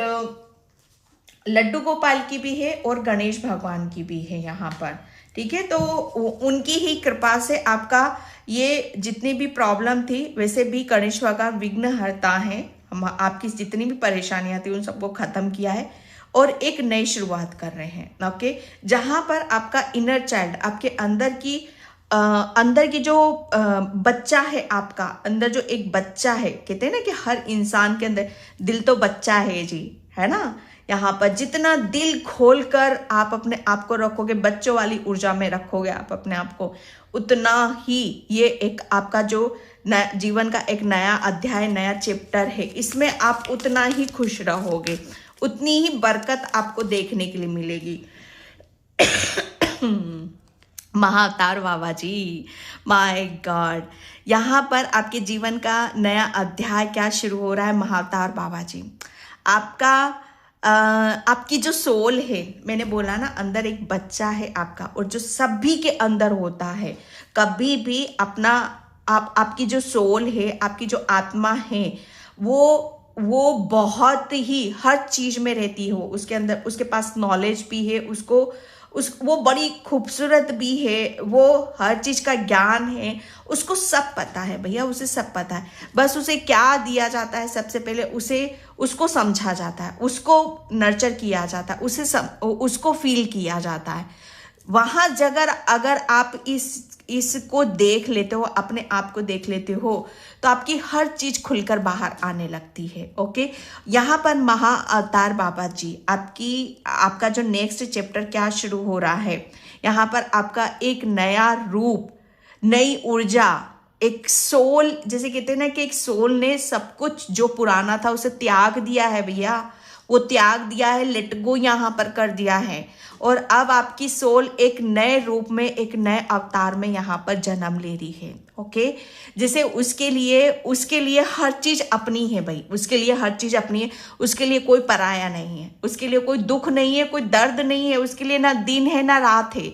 लड्डू गोपाल की भी है और गणेश भगवान की भी है यहाँ पर। ठीक है, तो उनकी ही कृपा से आपका ये जितनी भी प्रॉब्लम थी, वैसे भी गणेश भगवान विघ्नहर्ता हैं, हम आपकी जितनी भी परेशानियां थी उन सबको खत्म किया है और एक नई शुरुआत कर रहे हैं। ओके, जहां पर आपका इनर चाइल्ड, आपके अंदर की जो बच्चा है, आपका अंदर जो एक बच्चा है, कहते हैं ना कि हर इंसान के अंदर दिल तो बच्चा है जी, है ना। यहाँ पर जितना दिल खोलकर आप अपने आप को रखोगे, बच्चों वाली ऊर्जा में रखोगे आप अपने आप को, उतना ही ये एक आपका जो जीवन का एक नया अध्याय, नया चैप्टर है, इसमें आप उतना ही खुश रहोगे, उतनी ही बरकत आपको देखने के लिए मिलेगी। महाअवतार बाबा जी, माय गॉड, यहाँ पर आपके जीवन का नया अध्याय क्या शुरू हो रहा है। महाअवतार बाबा जी, आपकी जो सोल है, मैंने बोला ना अंदर एक बच्चा है आपका, और जो सभी के अंदर होता है, कभी भी अपना आपकी जो सोल है, आपकी जो आत्मा है, वो बहुत ही हर चीज में रहती हो, उसके अंदर उसके पास नॉलेज भी है, वो बड़ी खूबसूरत भी है, वो हर चीज का ज्ञान है, उसको सब पता है भैया, उसे सब पता है। बस उसे क्या दिया जाता है, सबसे पहले उसको समझा जाता है, उसको नर्चर किया जाता है, उसको फील किया जाता है। वहां जगह अगर आप इसको देख लेते हो, अपने आप को देख लेते हो, तो आपकी हर चीज खुलकर बाहर आने लगती है। ओके, यहाँ पर महाअवतार बाबा जी, आपका जो नेक्स्ट चैप्टर क्या शुरू हो रहा है, यहाँ पर आपका एक नया रूप, नई ऊर्जा, एक सोल, जैसे कहते हैं ना कि एक सोल ने सब कुछ जो पुराना था उसे त्याग दिया है भैया, वो त्याग दिया है, लेट गो यहाँ पर कर दिया है, और अब आपकी सोल एक नए रूप में, एक नए अवतार में यहाँ पर जन्म ले रही है। ओके, जैसे उसके लिए हर चीज अपनी है भाई, उसके लिए हर चीज अपनी है, उसके लिए कोई पराया नहीं है, उसके लिए कोई दुख नहीं है, कोई दर्द नहीं है, उसके लिए ना दिन है ना रात है,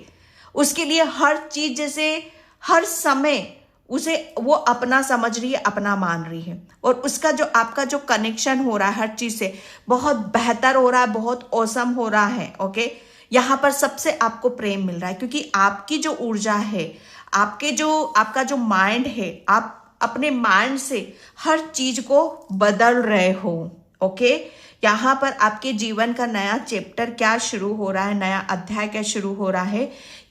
उसके लिए हर चीज, जैसे हर समय उसे वो अपना समझ रही है, अपना मान रही है, और उसका जो आपका जो कनेक्शन हो रहा है हर चीज से बहुत बेहतर हो रहा है, बहुत औसम हो रहा है। ओके, यहाँ पर सबसे आपको प्रेम मिल रहा है, क्योंकि आपकी जो ऊर्जा है, आपका जो माइंड है, आप अपने माइंड से हर चीज को बदल रहे हो। ओके, यहाँ पर आपके जीवन का नया चैप्टर क्या शुरू हो रहा है, नया अध्याय क्या शुरू हो रहा है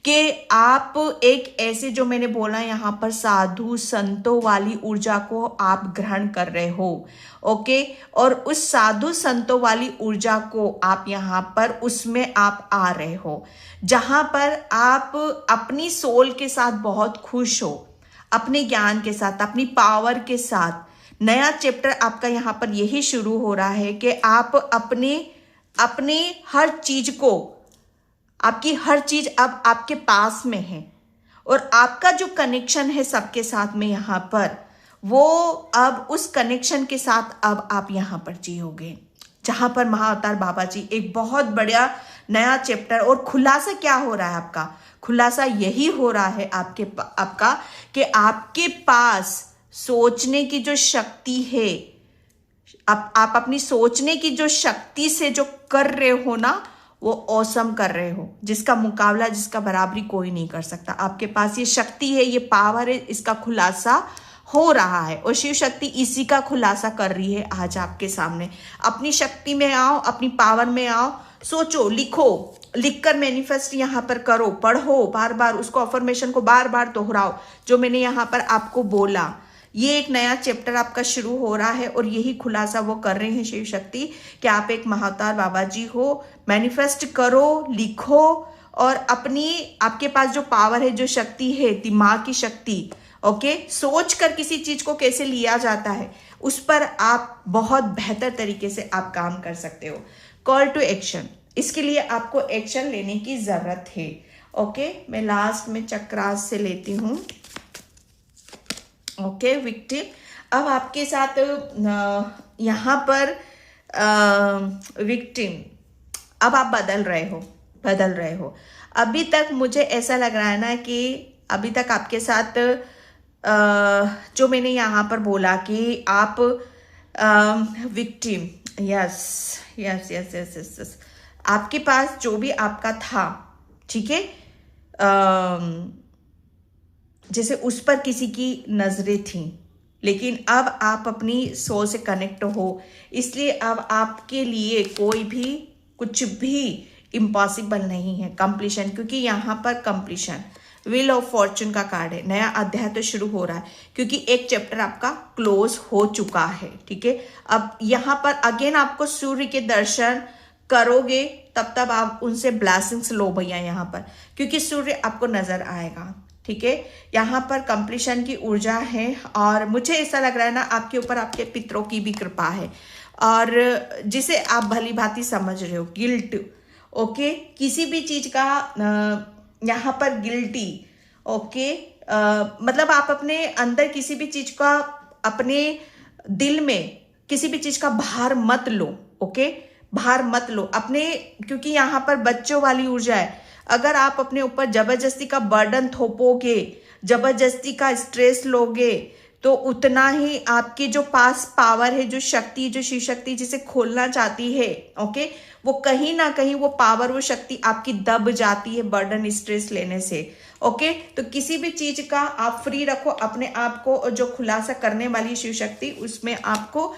कि आप एक ऐसे, जो मैंने बोला यहाँ पर साधु संतों वाली ऊर्जा को आप ग्रहण कर रहे हो। ओके, और उस साधु संतों वाली ऊर्जा को आप यहाँ पर उसमें आप आ रहे हो, जहां पर आप अपनी सोल के साथ बहुत खुश हो, अपने ज्ञान के साथ, अपनी पावर के साथ। नया चैप्टर आपका यहाँ पर यही शुरू हो रहा है कि आप अपने हर चीज को, आपकी हर चीज अब आपके पास में है, और आपका जो कनेक्शन है सबके साथ में यहाँ पर, वो अब उस कनेक्शन के साथ अब आप यहाँ पर जियोगे, जहां पर महाअवतार बाबा जी एक बहुत बड़ा नया चैप्टर। और खुलासा क्या हो रहा है आपका? खुलासा यही हो रहा है आपका कि आपके पास सोचने की जो शक्ति है, आप अपनी सोचने की जो शक्ति से जो कर रहे हो ना, वो औसम कर रहे हो, जिसका मुकाबला, जिसका बराबरी कोई नहीं कर सकता। आपके पास ये शक्ति है, ये पावर है, इसका खुलासा हो रहा है, और शिव शक्ति इसी का खुलासा कर रही है आज आपके सामने। अपनी शक्ति में आओ, अपनी पावर में आओ, सोचो, लिखो, लिखकर मैनिफेस्ट यहाँ पर करो, पढ़ो बार बार, उसको अफर्मेशन को बार बार दोहराओ, जो मैंने यहाँ पर आपको बोला। ये एक नया चैप्टर आपका शुरू हो रहा है, और यही खुलासा वो कर रहे हैं शिव शक्ति कि आप एक महाअवतार बाबा जी हो। मैनिफेस्ट करो, लिखो, और अपनी, आपके पास जो पावर है, जो शक्ति है, दिमाग की शक्ति, ओके, सोच कर किसी चीज को कैसे लिया जाता है, उस पर आप बहुत बेहतर तरीके से आप काम कर सकते हो। कॉल टू एक्शन, इसके लिए आपको एक्शन लेने की जरूरत है। ओके, मैं लास्ट में चक्रास से लेती हूँ। ओके, विक्टिम, अब आपके साथ यहाँ पर विक्टिम, अब आप बदल रहे हो। अभी तक मुझे ऐसा लग रहा है ना कि अभी तक आपके साथ जो मैंने यहाँ पर बोला कि आप विक्टिम, यस, आपके पास जो भी आपका था, ठीक है, जैसे उस पर किसी की नजरें थी, लेकिन अब आप अपनी सोल से कनेक्ट हो, इसलिए अब आपके लिए कोई भी कुछ भी इम्पॉसिबल नहीं है। कंप्लीशन, क्योंकि यहाँ पर कंप्लीशन, व्हील ऑफ फॉर्चून का कार्ड है। नया अध्याय तो शुरू हो रहा है, क्योंकि एक चैप्टर आपका क्लोज हो चुका है, ठीक है। अब यहाँ पर अगेन आपको सूर्य के दर्शन करोगे, तब आप उनसे ब्लेसिंग्स लो भैया यहाँ पर, क्योंकि सूर्य आपको नजर आएगा, ठीक है। यहाँ पर कंप्लीशन की ऊर्जा है, और मुझे ऐसा लग रहा है ना, आपके ऊपर आपके पितरों की भी कृपा है, और जिसे आप भली भांति समझ रहे हो, गिल्ट, ओके, किसी भी चीज का यहाँ पर गिल्टी, ओके, मतलब आप अपने अंदर किसी भी चीज का, अपने दिल में किसी भी चीज का भार मत लो, ओके, भार मत लो अपने, क्योंकि यहाँ पर बच्चों वाली ऊर्जा है। अगर आप अपने ऊपर जबरदस्ती का बर्डन थोपोगे, जबरदस्ती का स्ट्रेस लोगे, तो उतना ही आपके जो पास पावर है, जो शक्ति, जो शिव शक्ति जिसे खोलना चाहती है, ओके, वो कहीं ना कहीं वो पावर, वो शक्ति आपकी दब जाती है बर्डन, स्ट्रेस लेने से। ओके, तो किसी भी चीज का आप फ्री रखो अपने आप को, और जो खुलासा करने वाली शिव शक्ति, उसमें आपको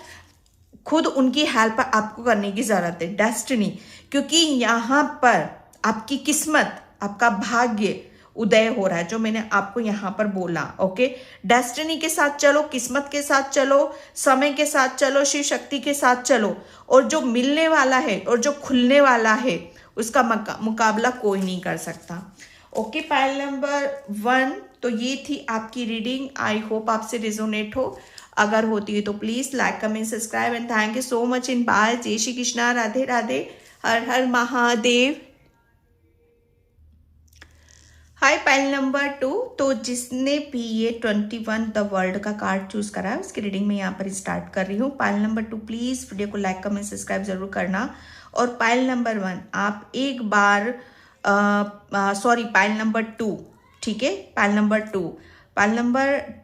खुद उनकी हेल्प आपको करने की जरूरत है। डेस्टिनी, क्योंकि यहाँ पर आपकी किस्मत, आपका भाग्य उदय हो रहा है, जो मैंने आपको यहाँ पर बोला। ओके, डेस्टिनी के साथ चलो, किस्मत के साथ चलो, समय के साथ चलो, शिव शक्ति के साथ चलो, और जो मिलने वाला है और जो खुलने वाला है उसका मुकाबला कोई नहीं कर सकता। ओके, पाइल नंबर 1, तो ये थी आपकी रीडिंग। आई होप आपसे रिजोनेट हो। अगर होती है तो please like, comment, subscribe and thank you so much in by. जय श्री कृष्णा, राधे राधे, हर हर महादेव। हाय पाइल नंबर 2, तो जिसने भी ये 21 द वर्ल्ड का कार्ड चूज करा है, उसकी रीडिंग में यहाँ पर स्टार्ट कर रही हूँ। पाइल नंबर 2 प्लीज वीडियो को लाइक, कमेंट, सब्सक्राइब जरूर करना। और पाइल नंबर 1 आप एक बार पाइल नंबर 2, ठीक है, पाइल नंबर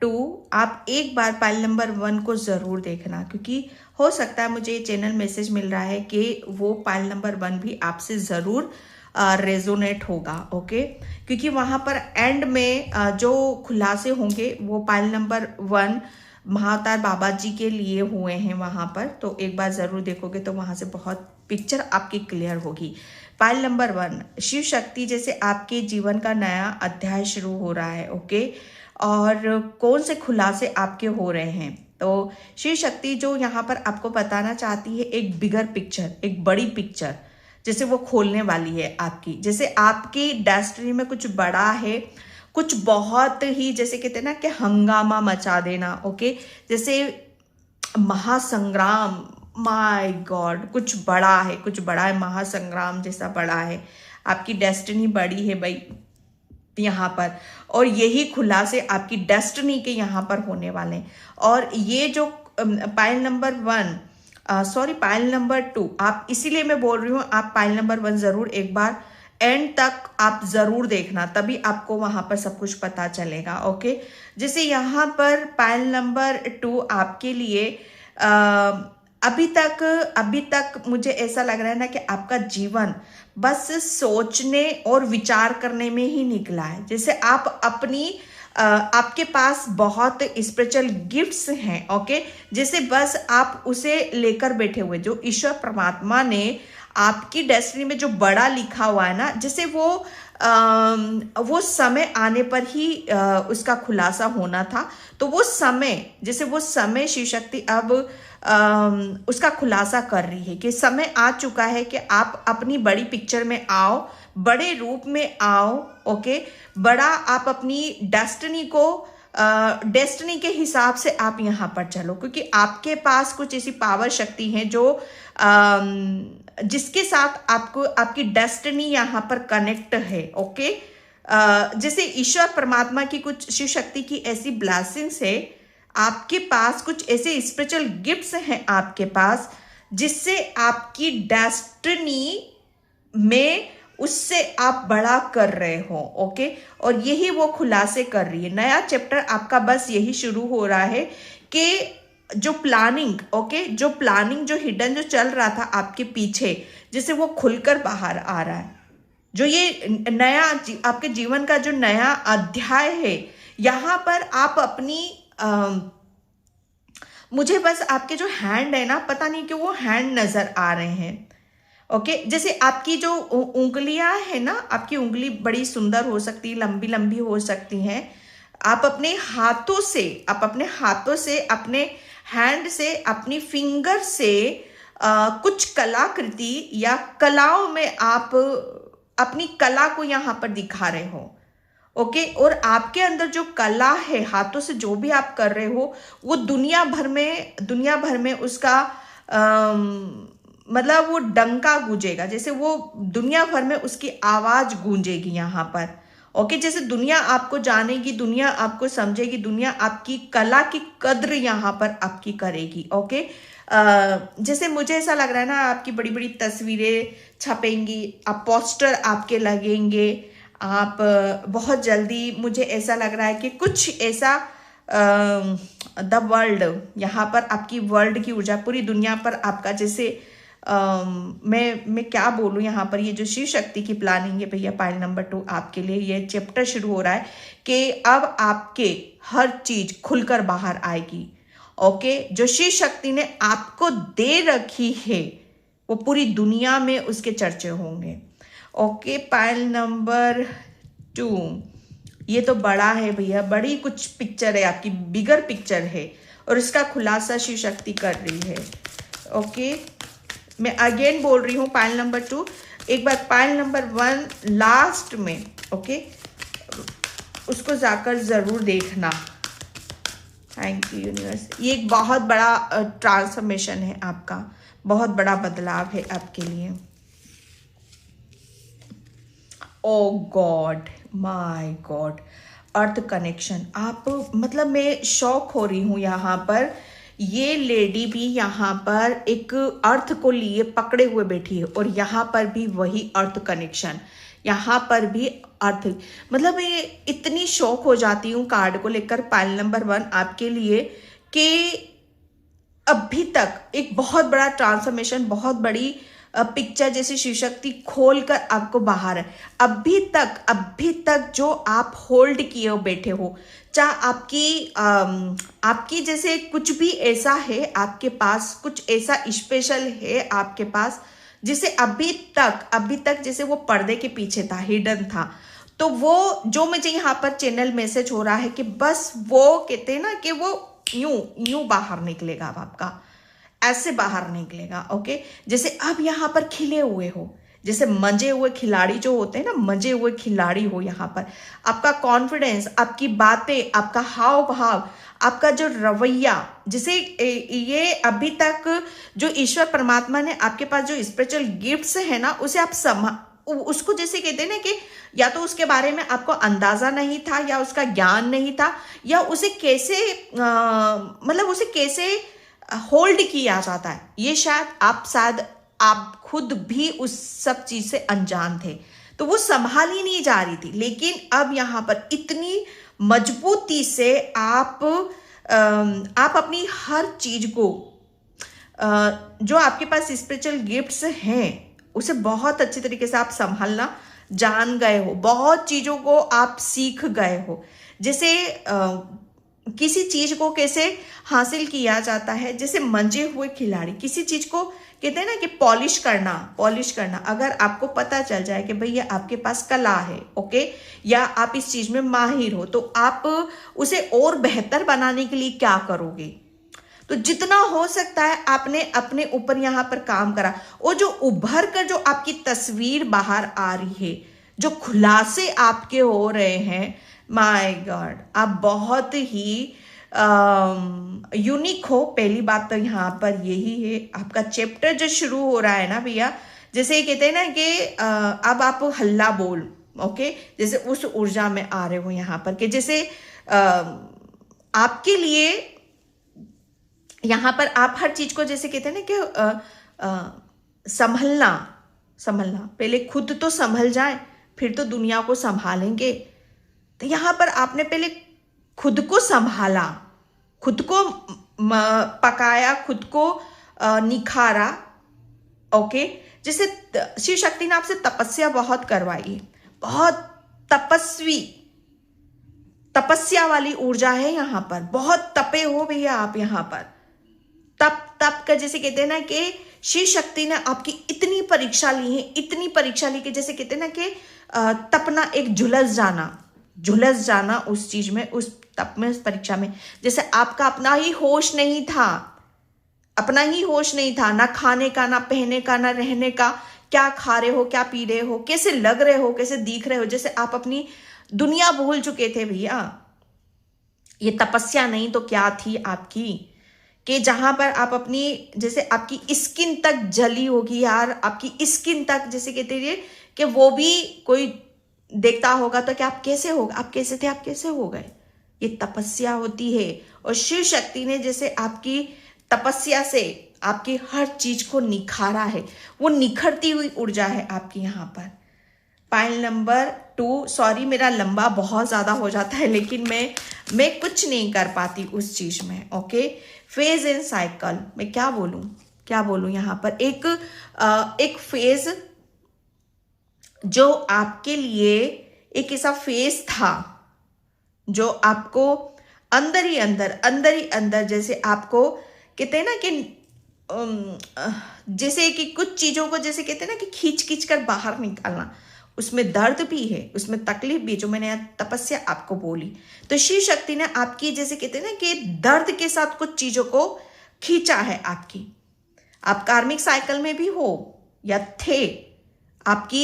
2 आप एक बार पाइल नंबर 1 को जरूर देखना, क्योंकि हो सकता है मुझे चैनल मैसेज मिल रहा है कि वो पाइल नंबर 1 भी आपसे जरूर रेजोनेट होगा। ओके, क्योंकि वहां पर एंड में जो खुलासे होंगे वो पाइल नंबर 1 महाअवतार बाबा जी के लिए हुए हैं वहाँ पर, तो एक बार ज़रूर देखोगे तो वहाँ से बहुत पिक्चर आपकी क्लियर होगी। पाइल नंबर 1, शिव शक्ति जैसे आपके जीवन का नया अध्याय शुरू हो रहा है। ओके, और कौन से खुलासे आपके हो रहे हैं, तो शिव शक्ति जो यहाँ पर आपको बताना चाहती है एक बिगर पिक्चर, एक बड़ी पिक्चर जैसे वो खोलने वाली है आपकी। जैसे आपकी डेस्टिनी में कुछ बड़ा है, कुछ बहुत ही जैसे कहते हैं ना कि हंगामा मचा देना। ओके, जैसे महासंग्राम, माय गॉड, कुछ बड़ा है, कुछ बड़ा है, महासंग्राम जैसा बड़ा है, आपकी डेस्टिनी बड़ी है भाई यहाँ पर, और यही खुलासे आपकी डेस्टिनी के यहाँ पर होने वाले हैं। और ये जो pile number 1, sorry pile number 2, आप इसीलिए मैं बोल रही हूँ आप पाइल नंबर 1 जरूर एक बार एंड तक आप जरूर देखना, तभी आपको वहां पर सब कुछ पता चलेगा। ओके, जैसे यहाँ पर पाइल नंबर 2 आपके लिए अभी तक मुझे ऐसा लग रहा है ना कि आपका जीवन बस सोचने और विचार करने में ही निकला है। जैसे आप अपनी आपके पास बहुत स्पिरिचुअल गिफ्ट्स हैं। ओके, जैसे बस आप उसे लेकर बैठे हुए, जो ईश्वर परमात्मा ने आपकी डेस्टिनी में जो बड़ा लिखा हुआ है ना, जैसे वो समय आने पर ही उसका खुलासा होना था, तो वो समय, जैसे वो समय शिव शक्ति अब उसका खुलासा कर रही है कि समय आ चुका है कि आप अपनी बड़ी पिक्चर में आओ, बड़े रूप में आओ। ओके, बड़ा आप अपनी डेस्टिनी को डेस्टिनी के हिसाब से आप यहाँ पर चलो, क्योंकि आपके पास कुछ ऐसी पावर शक्ति है जो जिसके साथ आपको आपकी डेस्टिनी यहाँ पर कनेक्ट है। ओके, जैसे ईश्वर परमात्मा की कुछ शिव शक्ति की ऐसी ब्लेसिंग्स है आपके पास, कुछ ऐसे स्पिरिचुअल गिफ्ट्स हैं आपके पास, जिससे आपकी डेस्टिनी में उससे आप बड़ा कर रहे हो। ओके, और यही वो खुलासे कर रही है। नया चैप्टर आपका बस यही शुरू हो रहा है कि जो प्लानिंग, ओके, जो प्लानिंग जो हिडन जो चल रहा था आपके पीछे, जैसे वो खुलकर बाहर आ रहा है। जो ये नया आपके जीवन का जो नया अध्याय है, यहाँ पर आप अपनी मुझे बस आपके जो हैंड है ना, पता नहीं क्यों वो हैंड नजर आ रहे हैं। ओके, जैसे आपकी जो उंगलियां है ना, आपकी उंगली बड़ी सुंदर हो सकती है, लंबी लंबी हो सकती हैं। आप अपने हाथों से अपने हैंड से, अपनी फिंगर से कुछ कलाकृति या कलाओं में आप अपनी कला को यहाँ पर दिखा रहे हो। ओके, और आपके अंदर जो कला है, हाथों से जो भी आप कर रहे हो, वो दुनिया भर में उसका मतलब वो डंका गूंजेगा, जैसे वो दुनिया भर में उसकी आवाज गूंजेगी यहाँ पर। ओके, जैसे दुनिया आपको जानेगी, दुनिया आपको समझेगी, दुनिया आपकी कला की कद्र यहाँ पर आपकी करेगी। ओके, जैसे मुझे ऐसा लग रहा है ना, आपकी बड़ी बड़ी तस्वीरें छपेंगी, आप पोस्टर आपके लगेंगे, आप बहुत जल्दी, मुझे ऐसा लग रहा है कि कुछ ऐसा द वर्ल्ड, यहाँ पर आपकी वर्ल्ड की ऊर्जा पूरी दुनिया पर आपका, जैसे मैं क्या बोलूँ, यहाँ पर ये जो शिव शक्ति की प्लानिंग है भैया, पाइल नंबर 2 आपके लिए ये चैप्टर शुरू हो रहा है कि अब आपके हर चीज खुलकर बाहर आएगी। ओके, जो शिव शक्ति ने आपको दे रखी है वो पूरी दुनिया में उसके चर्चे होंगे। ओके, पाइल नंबर 2, ये तो बड़ा है भैया, बड़ी कुछ पिक्चर है आपकी, बिगर पिक्चर है, और इसका खुलासा शिव शक्ति कर रही है। ओके, मैं अगेन बोल रही हूँ पाइल नंबर 2, एक बार पाइल नंबर 1 लास्ट में, ओके, उसको जाकर जरूर देखना। थैंक यू यूनिवर्स, ये एक बहुत बड़ा ट्रांसफॉर्मेशन है आपका, बहुत बड़ा बदलाव है आपके लिए। Oh God, my God, earth connection, आप मतलब मैं शॉक हो रही हूँ यहाँ पर। ये लेडी भी यहाँ पर एक अर्थ को लिए पकड़े हुए बैठी है, और यहाँ पर भी वही अर्थ कनेक्शन, यहाँ पर भी अर्थ, मतलब मैं इतनी शॉक हो जाती हूँ कार्ड को लेकर पाइल नंबर 1 आपके लिए, कि अभी तक एक बहुत बड़ा ट्रांसफॉर्मेशन, बहुत बड़ी पिक्चर जैसे शिव शक्ति खोलकर आपको बाहर है। अभी तक जो आप होल्ड किए हो बैठे हो, चाहे आपकी जैसे कुछ भी ऐसा है आपके पास, कुछ ऐसा स्पेशल है आपके पास जिसे अभी तक जैसे वो पर्दे के पीछे था, हिडन था, तो वो जो मुझे यहाँ पर चैनल मैसेज हो रहा है कि बस वो कहते हैं ना कि वो यूं बाहर निकलेगा, अब आपका ऐसे बाहर निकलेगा। ओके, जैसे अब यहाँ पर खिले हुए हो, जैसे मजे हुए खिलाड़ी जो होते हैं ना, मजे हुए खिलाड़ी हो। यहाँ पर आपका कॉन्फिडेंस, आपकी बातें, आपका हाव भाव, आपका जो रवैया, जिसे ये अभी तक जो ईश्वर परमात्मा ने आपके पास जो स्पिरिचुअल गिफ्ट्स है ना, उसे आप उसको जैसे कहते हैं ना कि या तो उसके बारे में आपको अंदाजा नहीं था, या उसका ज्ञान नहीं था, या उसे कैसे मतलब उसे कैसे होल्ड किया जाता है, ये शायद आप खुद भी उस सब चीज से अनजान थे, तो वो संभाली नहीं जा रही थी। लेकिन अब यहाँ पर इतनी मजबूती से आप अपनी हर चीज को जो आपके पास स्पिरिचुअल गिफ्ट्स हैं उसे बहुत अच्छी तरीके से आप संभालना जान गए हो, बहुत चीजों को आप सीख गए हो, जैसे किसी चीज को कैसे हासिल किया जाता है, जैसे मंजे हुए खिलाड़ी किसी चीज को कहते हैं ना कि पॉलिश करना। अगर आपको पता चल जाए कि भैया आपके पास कला है, ओके, या आप इस चीज में माहिर हो, तो आप उसे और बेहतर बनाने के लिए क्या करोगे? तो जितना हो सकता है आपने अपने ऊपर यहाँ पर काम करा, और जो उभर कर जो आपकी तस्वीर बाहर आ रही है, जो खुलासे आपके हो रहे हैं, माय गॉड, आप बहुत ही यूनिक हो। पहली बात तो यहाँ पर यही है। आपका चैप्टर जो शुरू हो रहा है ना भैया, जैसे कहते हैं ना कि अब आप हल्ला बोल, ओके, जैसे उस ऊर्जा में आ रहे हो यहाँ पर, कि जैसे आपके लिए यहाँ पर आप हर चीज को जैसे कहते हैं ना कि संभलना, पहले खुद तो संभल जाए, फिर तो दुनिया को संभालेंगे। तो यहाँ पर आपने पहले खुद को संभाला, खुद को पकाया, खुद को निखारा, ओके। जैसे शिव शक्ति ने आपसे तपस्या बहुत करवाई, बहुत तपस्या वाली ऊर्जा है यहाँ पर, बहुत तपे हो भैया आप यहाँ पर। तप का जैसे कहते हैं ना कि शिव शक्ति ने आपकी इतनी परीक्षा ली है, इतनी परीक्षा ली कि जैसे कहते हैं ना कि तपना, एक झुलस जाना उस चीज में, उस तप में, उस परीक्षा में। जैसे आपका अपना ही होश नहीं था, ना खाने का, ना पहनने का, ना रहने का, क्या खा रहे हो, क्या पी रहे हो, कैसे लग रहे हो, कैसे दिख रहे हो, जैसे आप अपनी दुनिया भूल चुके थे भैया। ये तपस्या नहीं तो क्या थी आपकी, कि जहां पर आप अपनी जैसे आपकी स्किन तक जली होगी यार, आपकी स्किन तक जैसे कहते हैं कि वो भी कोई देखता होगा तो क्या आप कैसे होगा, आप कैसे थे, आप कैसे हो गए। ये तपस्या होती है, और शिव शक्ति ने जैसे आपकी तपस्या से आपकी हर चीज को निखारा है, वो निखरती हुई ऊर्जा है आपकी यहाँ पर। पाइल नंबर 2, सॉरी मेरा लंबा बहुत ज्यादा हो जाता है, लेकिन मैं कुछ नहीं कर पाती उस चीज में, ओके। फेज एंड साइकिल, मैं क्या बोलूं यहाँ पर, एक फेज जो आपके लिए एक ऐसा फेज था जो आपको अंदर ही अंदर जैसे आपको कहते हैं ना कि जैसे कि कुछ चीजों को जैसे कहते हैं ना कि खींच कर बाहर निकालना, उसमें दर्द भी है, उसमें तकलीफ भी, जो मैंने तपस्या आपको बोली। तो शिव शक्ति ने आपकी जैसे कहते हैं ना कि दर्द के साथ कुछ चीजों को खींचा है आपकी। आप कार्मिक साइकिल में भी हो या थे, आपका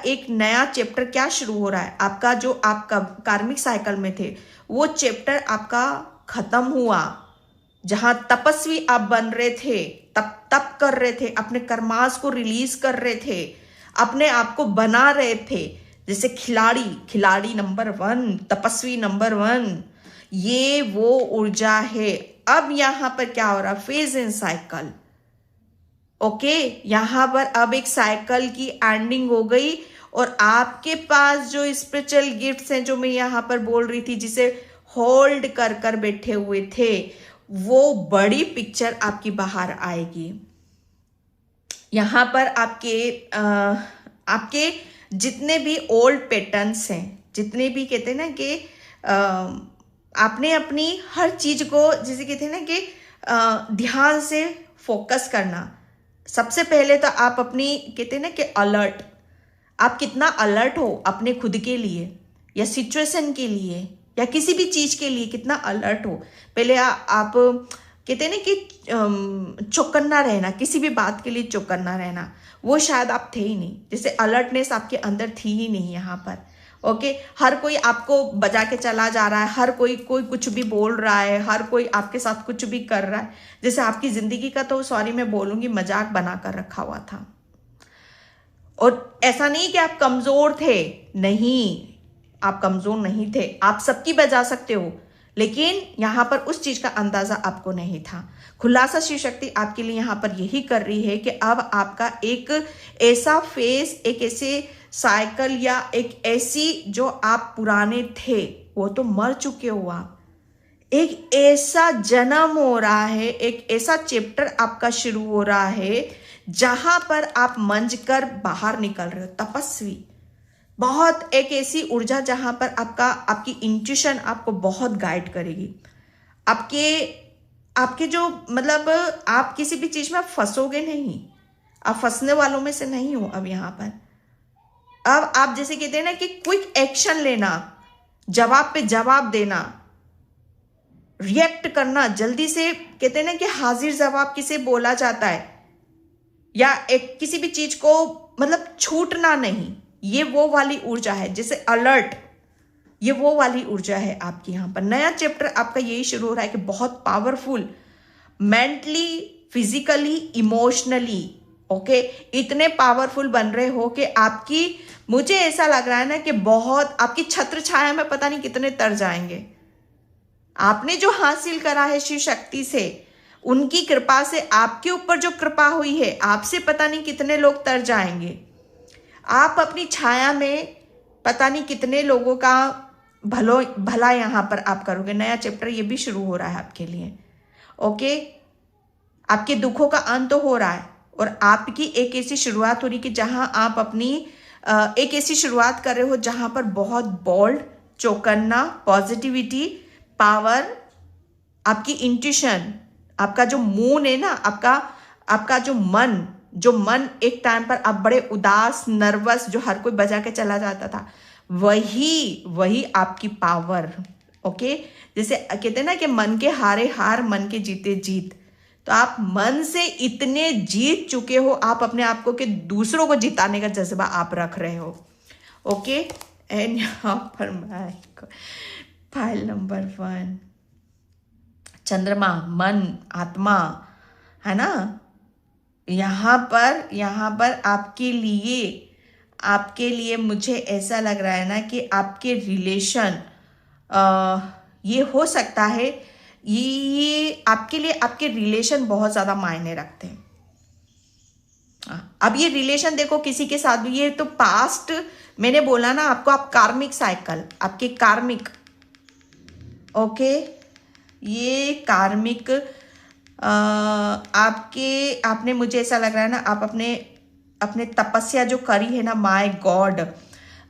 एक नया चैप्टर क्या शुरू हो रहा है, आपका जो आपका कार्मिक साइकिल में थे वो चैप्टर आपका खत्म हुआ। जहां तपस्वी आप बन रहे थे, तप कर रहे थे, अपने कर्मास को रिलीज कर रहे थे, अपने आप को बना रहे थे, जैसे खिलाड़ी नंबर 1, तपस्वी नंबर 1, ये वो ऊर्जा है। अब यहां पर क्या हो रहा, फेज इन साइकिल, ओके। यहां पर अब एक साइकिल की एंडिंग हो गई, और आपके पास जो स्पिरिचुअल गिफ्ट्स हैं, जो मैं यहां पर बोल रही थी, जिसे होल्ड कर बैठे हुए थे, वो बड़ी पिक्चर आपकी बाहर आएगी। यहाँ पर आपके जितने भी ओल्ड पैटर्न्स हैं, जितने भी कहते हैं ना कि आपने अपनी हर चीज को, जैसे कहते हैं ना कि ध्यान से फोकस करना। सबसे पहले तो आप अपनी कहते हैं ना कि अलर्ट, आप कितना अलर्ट हो अपने खुद के लिए या सिचुएशन के लिए या किसी भी चीज के लिए, कितना अलर्ट हो। पहले आप कहते हैं ना कि चौकन्ना रहना, किसी भी बात के लिए चौकन्ना रहना, वो शायद आप थे ही नहीं। जैसे अलर्टनेस आपके अंदर थी ही नहीं यहाँ पर। ओके, हर कोई आपको बजा के चला जा रहा है, हर कोई कुछ भी बोल रहा है, हर कोई आपके साथ कुछ भी कर रहा है। जैसे आपकी जिंदगी का तो सॉरी मैं बोलूंगी मजाक बनाकर रखा हुआ था। और ऐसा नहीं कि आप कमजोर थे, नहीं, आप कमजोर नहीं थे, आप सबकी बजा सकते हो, लेकिन यहां पर उस चीज का अंदाजा आपको नहीं था। खुलासा शिव शक्ति आपके लिए यहां पर यही कर रही है कि अब आपका एक ऐसा फेस, एक ऐसे साइकिल या एक ऐसी जो आप पुराने थे वो तो मर चुके हो आप, एक ऐसा जन्म हो रहा है, एक ऐसा चैप्टर आपका शुरू हो रहा है जहां पर आप मंज कर बाहर निकल रहे हो, तपस्वी। बहुत एक ऐसी ऊर्जा जहां पर आपकी इंट्यूशन आपको बहुत गाइड करेगी। आपके जो मतलब आप किसी भी चीज में फंसोगे नहीं, आप फंसने वालों में से नहीं हो। अब यहां पर अब आप जैसे कहते हैं ना कि क्विक एक्शन लेना, जवाब पे जवाब देना, रिएक्ट करना, जल्दी से कहते हैं ना कि हाजिर जवाब किसे बोला जाता है, या एक किसी भी चीज को मतलब छूटना नहीं, ये वो वाली ऊर्जा है। जैसे अलर्ट, ये वो वाली ऊर्जा है आपकी। यहां पर नया चैप्टर आपका यही शुरू हो रहा है कि बहुत powerful, mentally, physically, emotionally, okay, इतने पावरफुल बन रहे हो कि आपकी, मुझे ऐसा लग रहा है ना कि बहुत आपकी छत्र छाया में पता नहीं कितने तर जाएंगे। आपने जो हासिल करा है शिव शक्ति से, उनकी कृपा से, आपके ऊपर जो कृपा हुई है, आपसे पता नहीं कितने लोग तर जाएंगे। आप अपनी छाया में पता नहीं कितने लोगों का भला यहां पर आप करोगे। नया चैप्टर ये भी शुरू हो रहा है आपके लिए। ओके, आपके दुखों का अंत हो रहा है और आपकी एक ऐसी शुरुआत हो रही कि जहां आप अपनी एक ऐसी शुरुआत कर रहे हो जहां पर बहुत बोल्ड, चौकन्ना, पॉजिटिविटी, पावर, आपकी इंट्यूशन, आपका जो मून है ना, आपका जो मन एक टाइम पर आप बड़े उदास, नर्वस, जो हर कोई बजा के चला जाता था, वही आपकी पावर। ओके, जैसे कहते हैं ना कि मन के हारे हार, मन के जीते जीत। तो आप मन से इतने जीत चुके हो, आप अपने आप को कि दूसरों को जिताने का जज्बा आप रख रहे हो। ओके, एंड यहाँ पर फाइल नंबर 1, चंद्रमा, मन, आत्मा, है ना। यहाँ पर आपके लिए मुझे ऐसा लग रहा है ना कि आपके रिलेशन, ये हो सकता है, ये आपके लिए आपके रिलेशन बहुत ज्यादा मायने रखते हैं। अब ये रिलेशन देखो किसी के साथ भी, ये तो पास्ट, मैंने बोला ना आपको, आप कार्मिक साइकिल, आपके कार्मिक, ओके, ये कार्मिक आपने, मुझे ऐसा लग रहा है ना, आप अपने तपस्या जो करी है ना, माय गॉड,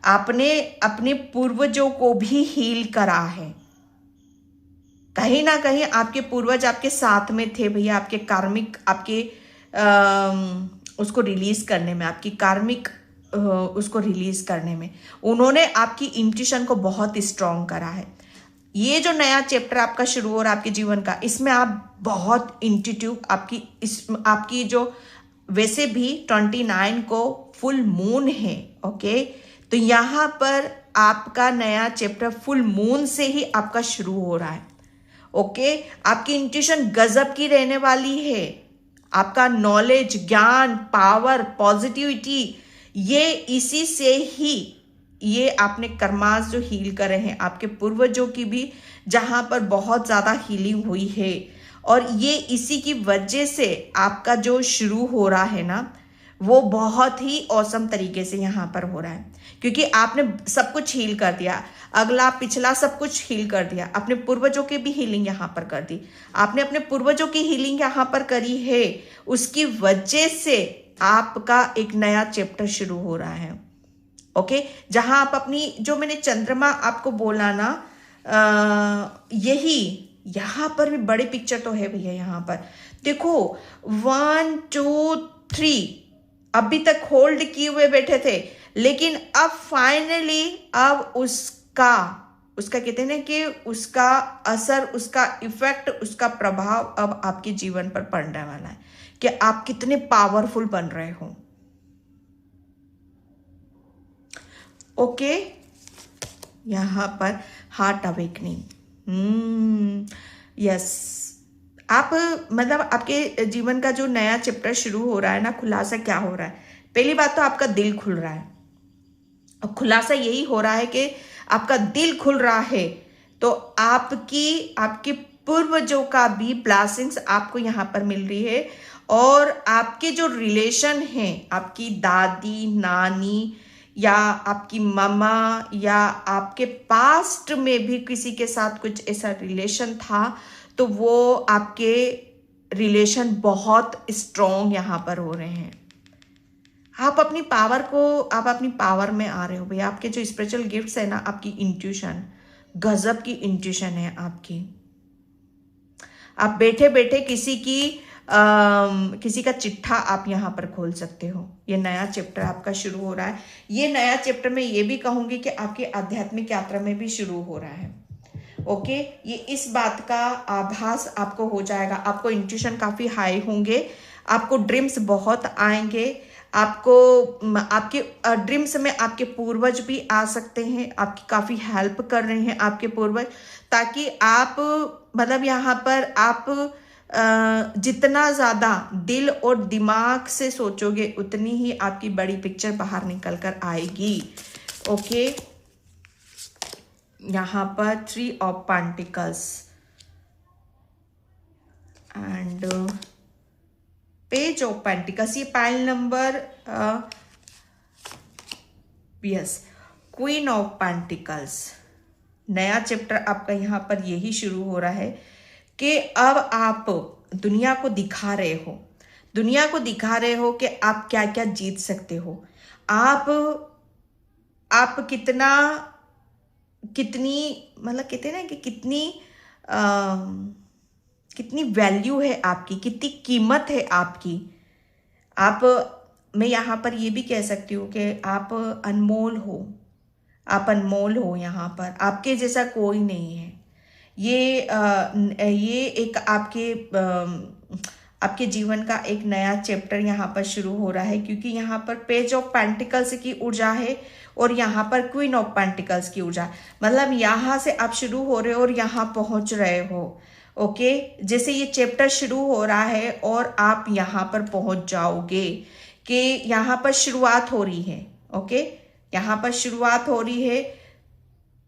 आपने अपने पूर्वजों को भी हील करा है। कहीं ना कहीं आपके पूर्वज आपके साथ में थे भैया, आपके कार्मिक, आपके उसको रिलीज करने में, आपकी कार्मिक उसको रिलीज करने में उन्होंने आपकी इंट्यूशन को बहुत स्ट्रांग करा है। ये जो नया चैप्टर आपका शुरू हो रहा है आपके जीवन का, इसमें आप बहुत इंट्यूटिव, आपकी जो वैसे भी 29 को फुल मून है। ओके, तो यहाँ पर आपका नया चैप्टर फुल मून से ही आपका शुरू हो रहा है। ओके, आपकी इंट्यूशन गजब की रहने वाली है। आपका नॉलेज, ज्ञान, पावर, पॉजिटिविटी, ये इसी से ही, ये आपने कर्मास जो हील करे हैं आपके पूर्वजों की भी, जहां पर बहुत ज्यादा हीलिंग हुई है, और ये इसी की वजह से आपका जो शुरू हो रहा है ना, वो बहुत ही औसम तरीके से यहाँ पर हो रहा है, क्योंकि आपने सब कुछ हील कर दिया, अगला पिछला सब कुछ हील कर दिया, अपने पूर्वजों की भी हीलिंग यहाँ पर कर दी। आपने अपने पूर्वजों की हीलिंग यहाँ पर करी है, उसकी वजह से आपका एक नया चैप्टर शुरू हो रहा है। ओके, जहां आप अपनी, जो मैंने चंद्रमा आपको बोला ना, यही यहां पर भी बड़ी पिक्चर तो है भैया। यहां पर देखो 1 2 3 अभी तक होल्ड किए हुए बैठे थे, लेकिन अब फाइनली अब उसका कहते हैं ना कि उसका असर, उसका इफेक्ट, उसका प्रभाव अब आपके जीवन पर पड़ने वाला है कि आप कितने पावरफुल बन रहे हो। ओके, यहां पर हार्ट अवेकनिंग, यस, आप मतलब आपके जीवन का जो नया चैप्टर शुरू हो रहा है ना, खुलासा क्या हो रहा है? पहली बात तो आपका दिल खुल रहा है। और खुलासा यही हो रहा है कि आपका दिल खुल रहा है, तो आपके पूर्वजों का भी ब्लेसिंग्स आपको यहां पर मिल रही है। और आपके जो रिलेशन हैं, आपकी दादी, नानी या आपकी मम्मा या आपके पास्ट में भी किसी के साथ कुछ ऐसा रिलेशन था, तो वो आपके रिलेशन बहुत स्ट्रॉन्ग यहां पर हो रहे हैं। आप अपनी पावर में आ रहे हो भैया। आपके जो स्पिरिचुअल गिफ्ट्स है ना, आपकी इंट्यूशन, गजब की इंट्यूशन है आपकी। आप बैठे बैठे किसी का चिट्ठा आप यहाँ पर खोल सकते हो। ये नया चैप्टर आपका शुरू हो रहा है। ये नया चैप्टर मैं ये भी कहूंगी कि आपकी आध्यात्मिक यात्रा में भी शुरू हो रहा है। ओके, ये इस बात का आभास आपको हो जाएगा। आपको इंट्यूशन काफी हाई होंगे, आपको ड्रीम्स बहुत आएंगे, आपके ड्रीम्स में आपके पूर्वज भी आ सकते हैं, आपकी काफी हेल्प कर रहे हैं आपके पूर्वज, ताकि आप मतलब यहाँ पर आप जितना ज्यादा दिल और दिमाग से सोचोगे, उतनी ही आपकी बड़ी पिक्चर बाहर निकल कर आएगी। ओके, यहाँ पर 3 of pentacles and page of pentacles, ये pile number yes, queen of pentacles. नया चैप्टर आपका यहाँ पर यही शुरू हो रहा है कि अब आप दुनिया को दिखा रहे हो, कि आप क्या क्या जीत सकते हो। आप कितनी मतलब कहते हैं ना कि कितनी वैल्यू है आपकी, कितनी कीमत है आपकी। मैं यहाँ पर ये भी कह सकती हूँ कि आप अनमोल हो यहाँ पर, आपके जैसा कोई नहीं है। ये एक आपके जीवन का एक नया चैप्टर यहाँ पर शुरू हो रहा है, क्योंकि यहाँ पर पेज ऑफ पेंटिकल्स की ऊर्जा है और यहाँ पर क्वीन ऑफ पेंटिकल्स की ऊर्जा। मतलब यहाँ से आप शुरू हो रहे हो और यहाँ पहुंच रहे हो। ओके, जैसे ये चैप्टर शुरू हो रहा है और आप यहाँ पर पहुंच जाओगे कि यहाँ पर शुरुआत हो रही है। ओके, यहाँ पर शुरुआत हो रही है,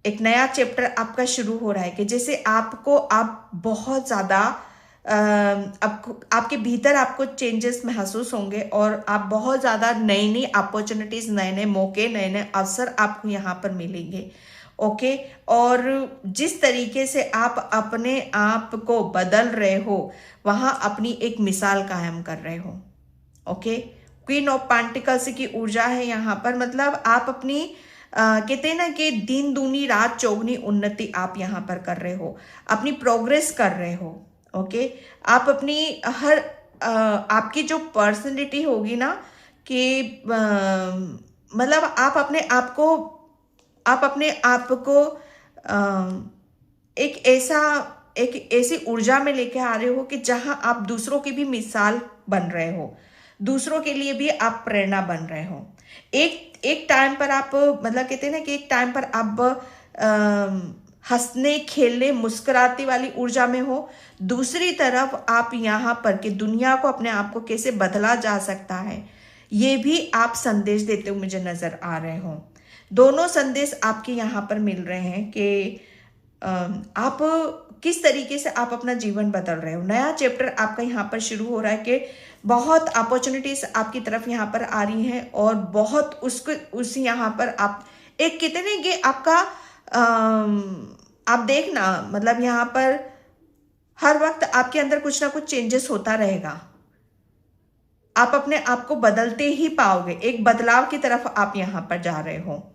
एक नया चैप्टर आपका शुरू हो रहा है कि जैसे आप बहुत ज्यादा आपके भीतर आपको चेंजेस महसूस होंगे और आप बहुत ज्यादा नई नई अपॉर्चुनिटीज, नए नए मौके, नए नए अवसर आपको यहाँ पर मिलेंगे। ओके, और जिस तरीके से आप अपने आप को बदल रहे हो, वहां अपनी एक मिसाल कायम कर रहे हो। ओके, क्वीन ऑफ पेंटिकल्स की ऊर्जा है यहाँ पर। मतलब आप अपनी कहते हैं ना कि दिन दूनी रात चौगनी उन्नति आप यहाँ पर कर रहे हो, अपनी प्रोग्रेस कर रहे हो। ओके, आप अपनी आपकी जो पर्सनैलिटी होगी ना कि मतलब आप अपने आप को एक ऐसी ऊर्जा में लेके आ रहे हो कि जहां आप दूसरों की भी मिसाल बन रहे हो, दूसरों के लिए भी आप प्रेरणा बन रहे हो। एक टाइम पर आप मतलब कहते हैं ना कि एक टाइम पर आप हंसने, खेलने, मुस्कुराती वाली ऊर्जा में हो। दूसरी तरफ आप यहाँ पर कि दुनिया को, अपने आप को कैसे बदला जा सकता है, ये भी आप संदेश देते हुए मुझे नजर आ रहे हो। दोनों संदेश आपके यहाँ पर मिल रहे हैं कि आप किस तरीके से आप अपना जीवन बदल रहे हो। नया चैप्टर आपका यहाँ पर शुरू हो रहा है कि बहुत अपॉर्चुनिटीज आपकी तरफ यहाँ पर आ रही हैं और बहुत उस यहाँ पर आप एक कितने कि आपका आप देखना, मतलब यहाँ पर हर वक्त आपके अंदर कुछ ना कुछ चेंजेस होता रहेगा। आप अपने आप को बदलते ही पाओगे, एक बदलाव की तरफ आप यहाँ पर जा रहे हो।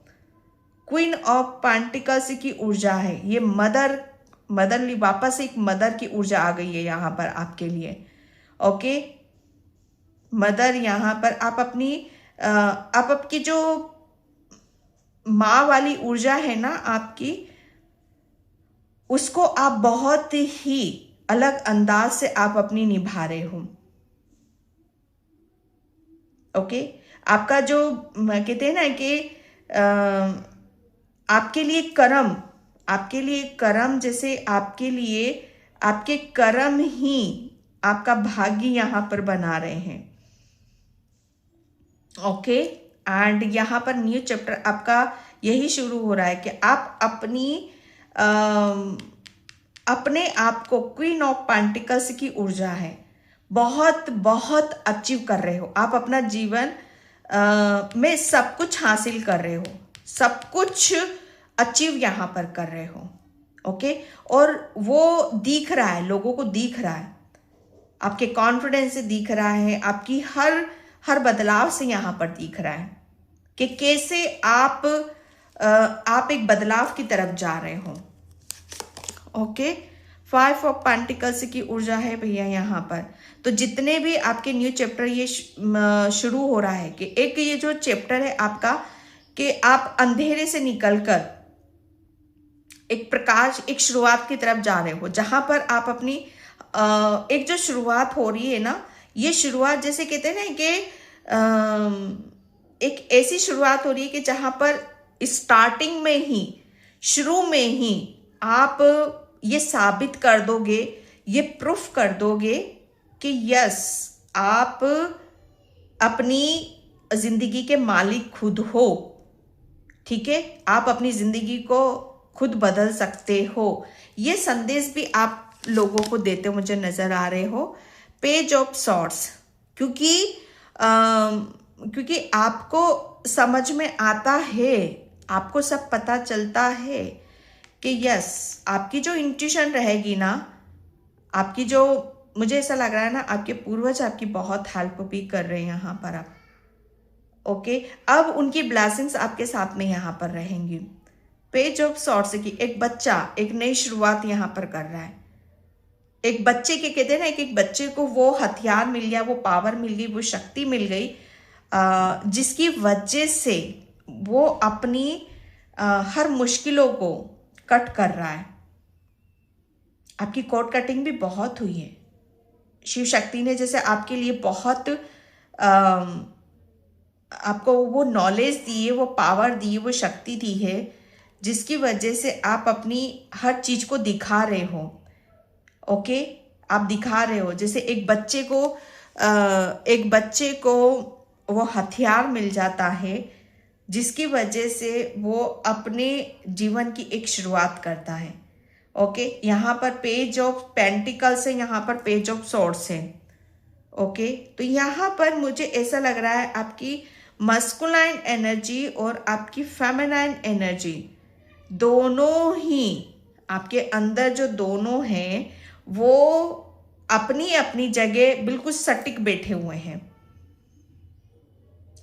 क्वीन ऑफ पेंटिकल्स की ऊर्जा है ये, मदरली, वापस एक मदर की ऊर्जा आ गई है यहाँ पर आपके लिए। ओके, मदर, यहाँ पर आप अपनी आप आपकी जो माँ वाली ऊर्जा है ना आपकी, उसको आप बहुत ही अलग अंदाज से आप अपनी निभा रहे हो। ओके, आपका जो कहते हैं ना कि आपके लिए कर्म, जैसे आपके लिए आपके कर्म ही आपका भाग्य यहाँ पर बना रहे हैं। ओके, एंड यहाँ पर न्यू चैप्टर आपका यही शुरू हो रहा है कि आप अपने आप को, क्वीन ऑफ पेंटिकल्स की ऊर्जा है, बहुत बहुत अचीव कर रहे हो। आप अपना जीवन में सब कुछ हासिल कर रहे हो, सब कुछ अचीव यहाँ पर कर रहे हो। ओके, और वो दिख रहा है, लोगों को दिख रहा है, आपके कॉन्फिडेंस से दिख रहा है, आपकी हर बदलाव से यहाँ पर दिख रहा है कि कैसे आप एक बदलाव की तरफ जा रहे हो। ओके, 5 ऑफ पेंटिकल्स की ऊर्जा है भैया यहाँ पर। तो जितने भी आपके न्यू चैप्टर ये शुरू हो रहा है कि एक ये जो चैप्टर है आपका, कि आप अंधेरे से निकलकर एक प्रकाश, एक शुरुआत की तरफ जा रहे हो, जहां पर आप अपनी एक जो शुरुआत हो रही है ना, ये शुरुआत जैसे कहते हैं ना कि एक ऐसी शुरुआत हो रही है कि जहां पर स्टार्टिंग में ही, शुरू में ही आप ये साबित कर दोगे, ये प्रूफ कर दोगे कि यस, आप अपनी जिंदगी के मालिक खुद हो। ठीक है, आप अपनी जिंदगी को खुद बदल सकते हो। ये संदेश भी आप लोगों को देते मुझे नजर आ रहे हो। पेज ऑफ सॉर्ड्स, क्योंकि आपको समझ में आता है, आपको सब पता चलता है कि यस, आपकी जो इंट्यूशन रहेगी ना, आपकी जो, मुझे ऐसा लग रहा है ना, आपके पूर्वज आपकी बहुत हेल्प भी कर रहे हैं यहाँ पर आप। ओके, अब उनकी ब्लेसिंग्स आपके साथ में यहाँ पर रहेंगी। पेज ऑफ सॉर्ड्स की एक बच्चा एक नई शुरुआत यहाँ पर कर रहा है। एक बच्चे के, कहते हैं ना, एक बच्चे को वो हथियार मिल गया, वो पावर मिल गई, वो शक्ति मिल गई, जिसकी वजह से वो अपनी हर मुश्किलों को कट कर रहा है। आपकी कोर्ट कटिंग भी बहुत हुई है। शिव शक्ति ने जैसे आपके लिए बहुत आपको वो नॉलेज दी है, वो पावर दी है, वो शक्ति दी है, जिसकी वजह से आप अपनी हर चीज को दिखा रहे हो। ओके, आप दिखा रहे हो, जैसे एक बच्चे को वो हथियार मिल जाता है, जिसकी वजह से वो अपने जीवन की एक शुरुआत करता है। ओके, यहाँ पर पेज ऑफ पेंटिकल्स है, यहाँ पर पेज ऑफ सॉर्ड्स है। ओके, तो यहाँ पर मुझे ऐसा लग रहा है आपकी मस्कुलाइन एनर्जी और आपकी फेमिनाइन एनर्जी दोनों ही, आपके अंदर जो दोनों हैं, वो अपनी अपनी जगह बिल्कुल सटीक बैठे हुए हैं,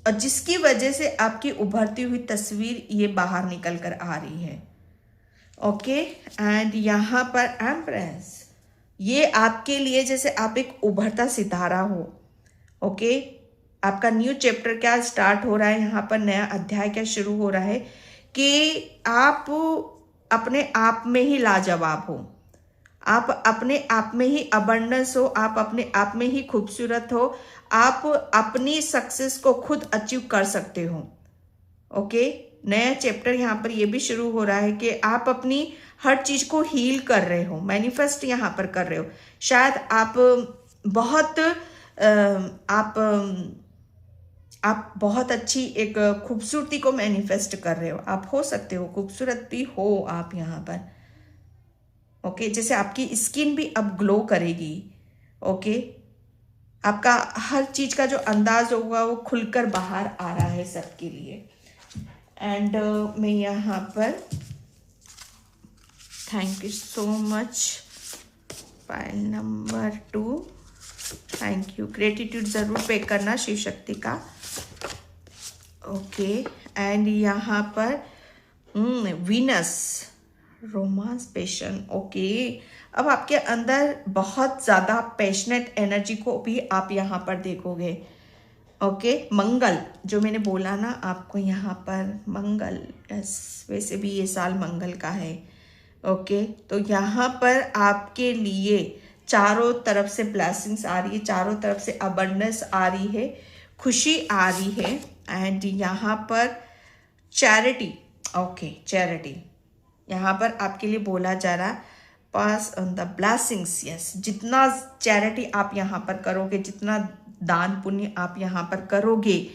और जिसकी वजह से आपकी उभरती हुई तस्वीर ये बाहर निकल कर आ रही है। ओके, एंड यहाँ पर एम्प्रेस, ये आपके लिए जैसे आप एक उभरता सितारा हो। ओके, आपका न्यू चैप्टर क्या स्टार्ट हो रहा है, यहाँ पर नया अध्याय क्या शुरू हो रहा है कि आप अपने आप में ही लाजवाब हो, आप अपने आप में ही अबंडेंस हो, आप अपने आप में ही खूबसूरत हो, आप अपनी सक्सेस को खुद अचीव कर सकते हो। ओके, नया चैप्टर यहाँ पर ये भी शुरू हो रहा है कि आप अपनी हर चीज को हील कर रहे हो, मैनिफेस्ट यहाँ पर कर रहे हो। शायद आप बहुत अच्छी एक खूबसूरती को मैनिफेस्ट कर रहे हो। आप हो सकते हो, खूबसूरत भी हो आप यहाँ पर। ओके, जैसे आपकी स्किन भी अब ग्लो करेगी। ओके, आपका हर चीज का जो अंदाज होगा वो खुलकर बाहर आ रहा है सबके लिए। एंड मैं यहाँ पर thank you so much, file number 2 thank you. Gratitude ज़रूर पे करना शिव शक्ति का। ओके एंड यहाँ पर वीनस, रोमांस, पैशन। ओके, अब आपके अंदर बहुत ज़्यादा पैशनेट एनर्जी को भी आप यहाँ पर देखोगे। ओके, मंगल, जो मैंने बोला ना आपको यहाँ पर मंगल, यस, वैसे भी ये साल मंगल का है। ओके, तो यहाँ पर आपके लिए चारों तरफ से ब्लेसिंग्स आ रही है, चारों तरफ से अबंडेंस आ रही है, खुशी आ रही है। एंड यहाँ पर चैरिटी, ओके, चैरिटी यहाँ पर आपके लिए बोला जा रहा है, pass on the blessings, yes. जितना चैरिटी आप यहाँ पर करोगे, जितना दान पुण्य आप यहाँ पर करोगे,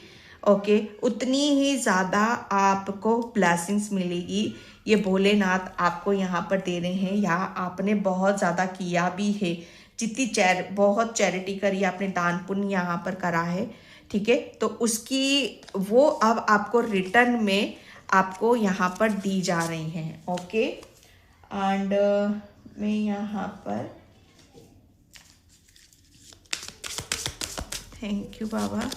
ओके, उतनी ही ज़्यादा आपको ब्लेसिंग्स मिलेगी। ये भोलेनाथ आपको यहाँ पर दे रहे हैं, या आपने बहुत ज़्यादा किया भी है, जितनी बहुत चैरिटी करी, आपने दान पुण्य यहाँ पर करा है, ठीक है, तो उसकी वो अब आपको रिटर्न में आपको यहाँ पर दी जा रही हैं। ओके, एंड मैं यहाँ पर थैंक यू बाबा।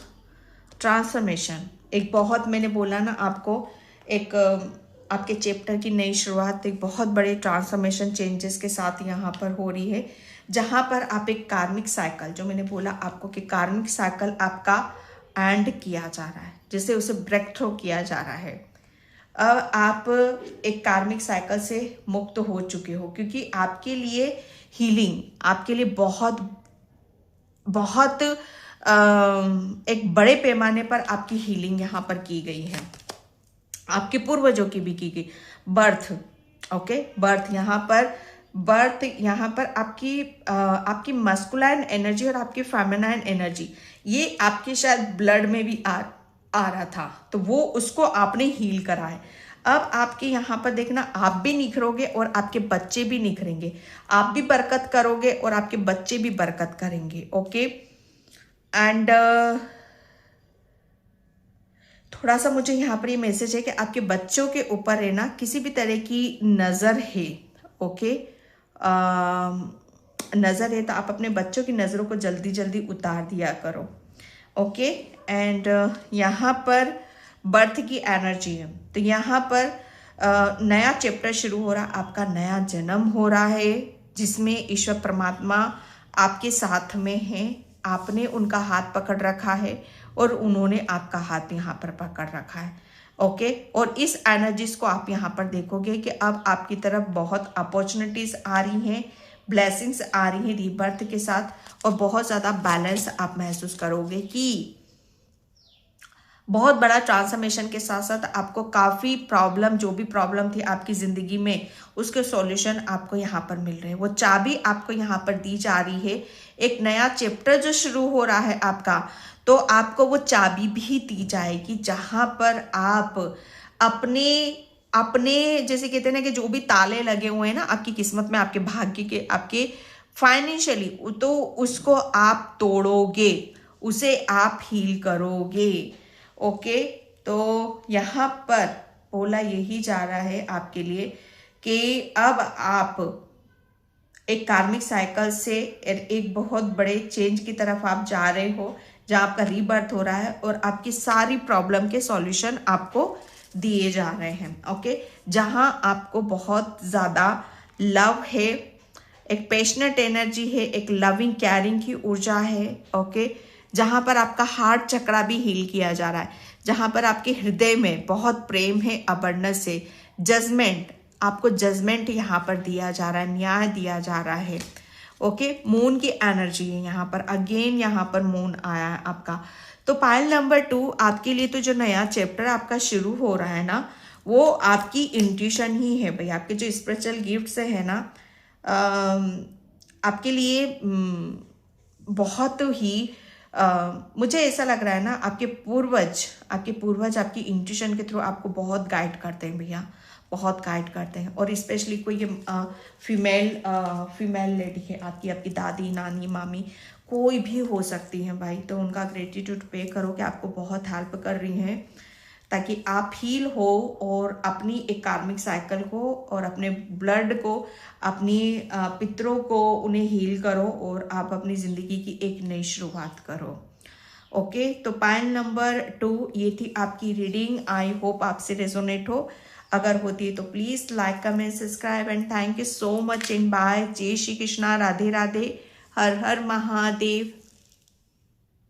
ट्रांसफॉर्मेशन, एक बहुत, मैंने बोला ना आपको, एक आपके चैप्टर की नई शुरुआत एक बहुत बड़े ट्रांसफॉर्मेशन चेंजेस के साथ यहाँ पर हो रही है, जहाँ पर आप एक कार्मिक साइकिल, जो मैंने बोला आपको कि कार्मिक साइकिल आपका एंड किया जा रहा है, जिसे उसे ब्रेक थ्रू किया जा रहा है। अब आप एक कार्मिक साइकिल से मुक्त हो चुके हो, क्योंकि आपके लिए हीलिंग, आपके लिए बहुत बहुत एक बड़े पैमाने पर आपकी हीलिंग यहाँ पर की गई है, आपके पूर्वजों की भी की गई। बर्थ, ओके, बर्थ यहाँ पर आपकी मस्कुलाइन एनर्जी और आपकी फेमिनाइन एनर्जी, ये आपके शायद ब्लड में भी आ रहा था, तो वो उसको आपने हील करा है। अब आपके यहाँ पर देखना, आप भी निखरोगे और आपके बच्चे भी निखरेंगे, आप भी बरकत करोगे और आपके बच्चे भी बरकत करेंगे। ओके, एंड थोड़ा सा मुझे यहाँ पर ये मैसेज है कि आपके बच्चों के ऊपर है ना किसी भी तरह की नज़र है। ओके, नज़र है तो आप अपने बच्चों की नज़रों को जल्दी जल्दी उतार दिया करो। ओके, एंड यहाँ पर बर्थ की एनर्जी है, तो यहाँ पर नया चैप्टर शुरू हो रहा, आपका नया जन्म हो रहा है, जिसमें ईश्वर परमात्मा आपके साथ में हैं, आपने उनका हाथ पकड़ रखा है और उन्होंने आपका हाथ यहाँ पर पकड़ रखा है। ओके, और इस एनर्जीज को आप यहाँ पर देखोगे कि अब आपकी तरफ बहुत अपॉर्चुनिटीज आ रही हैं, ब्लेसिंग्स आ रही हैं रीबर्थ के साथ, और बहुत ज़्यादा बैलेंस आप महसूस करोगे कि बहुत बड़ा ट्रांसफॉर्मेशन के साथ साथ आपको काफ़ी प्रॉब्लम, जो भी प्रॉब्लम थी आपकी ज़िंदगी में, उसके सॉल्यूशन आपको यहाँ पर मिल रहे हैं। वो चाबी आपको यहाँ पर दी जा रही है, एक नया चैप्टर जो शुरू हो रहा है आपका, तो आपको वो चाबी भी दी जाएगी, जहाँ पर आप अपने जैसे कहते हैं ना कि जो भी ताले लगे हुए हैं ना आपकी किस्मत में, आपके भाग्य के, आपके फाइनेंशियली, तो उसको आप तोड़ोगे, उसे आप हील करोगे। ओके, तो यहाँ पर बोला यही जा रहा है आपके लिए कि अब आप एक कार्मिक साइकिल से एक बहुत बड़े चेंज की तरफ आप जा रहे हो, जहाँ आपका रीबर्थ हो रहा है और आपकी सारी प्रॉब्लम के सॉल्यूशन आपको दिए जा रहे हैं। ओके, जहाँ आपको बहुत ज़्यादा लव है, एक पैशनेट एनर्जी है, एक लविंग केयरिंग की ऊर्जा है। ओके, जहाँ पर आपका हार्ट चक्रा भी हील किया जा रहा है, जहाँ पर आपके हृदय में बहुत प्रेम है, अबंडेंस है, जजमेंट, आपको जजमेंट यहाँ पर दिया जा रहा है, न्याय दिया जा रहा है। ओके, मून की एनर्जी है यहाँ पर, अगेन यहाँ पर मून आया है आपका। तो पायल नंबर 2 आपके लिए तो जो नया चैप्टर आपका शुरू हो रहा है ना, वो आपकी इंट्यूशन ही है भाई। आपके जो स्पिरिचुअल गिफ्ट्स है ना, आपके लिए बहुत ही मुझे ऐसा लग रहा है ना, आपके पूर्वज आपकी इंट्यूशन के थ्रू आपको बहुत गाइड करते हैं भैया, बहुत गाइड करते हैं। और स्पेशली कोई ये फीमेल लेडी है आपकी दादी, नानी, मामी, कोई भी हो सकती है भाई, तो उनका ग्रेटिट्यूड पे करो कि आपको बहुत हेल्प कर रही हैं। ताकि आप हील हो और अपनी एक कार्मिक साइकिल को और अपने ब्लड को, अपनी पितरों को उन्हें हील करो और आप अपनी ज़िंदगी की एक नई शुरुआत करो। ओके, तो पायल नंबर 2 ये थी आपकी रीडिंग। आई होप आपसे रेजोनेट हो। अगर होती है तो please like, comment, subscribe and thank you so much and bye. जय श्री कृष्णा, राधे राधे, हर हर महादेव।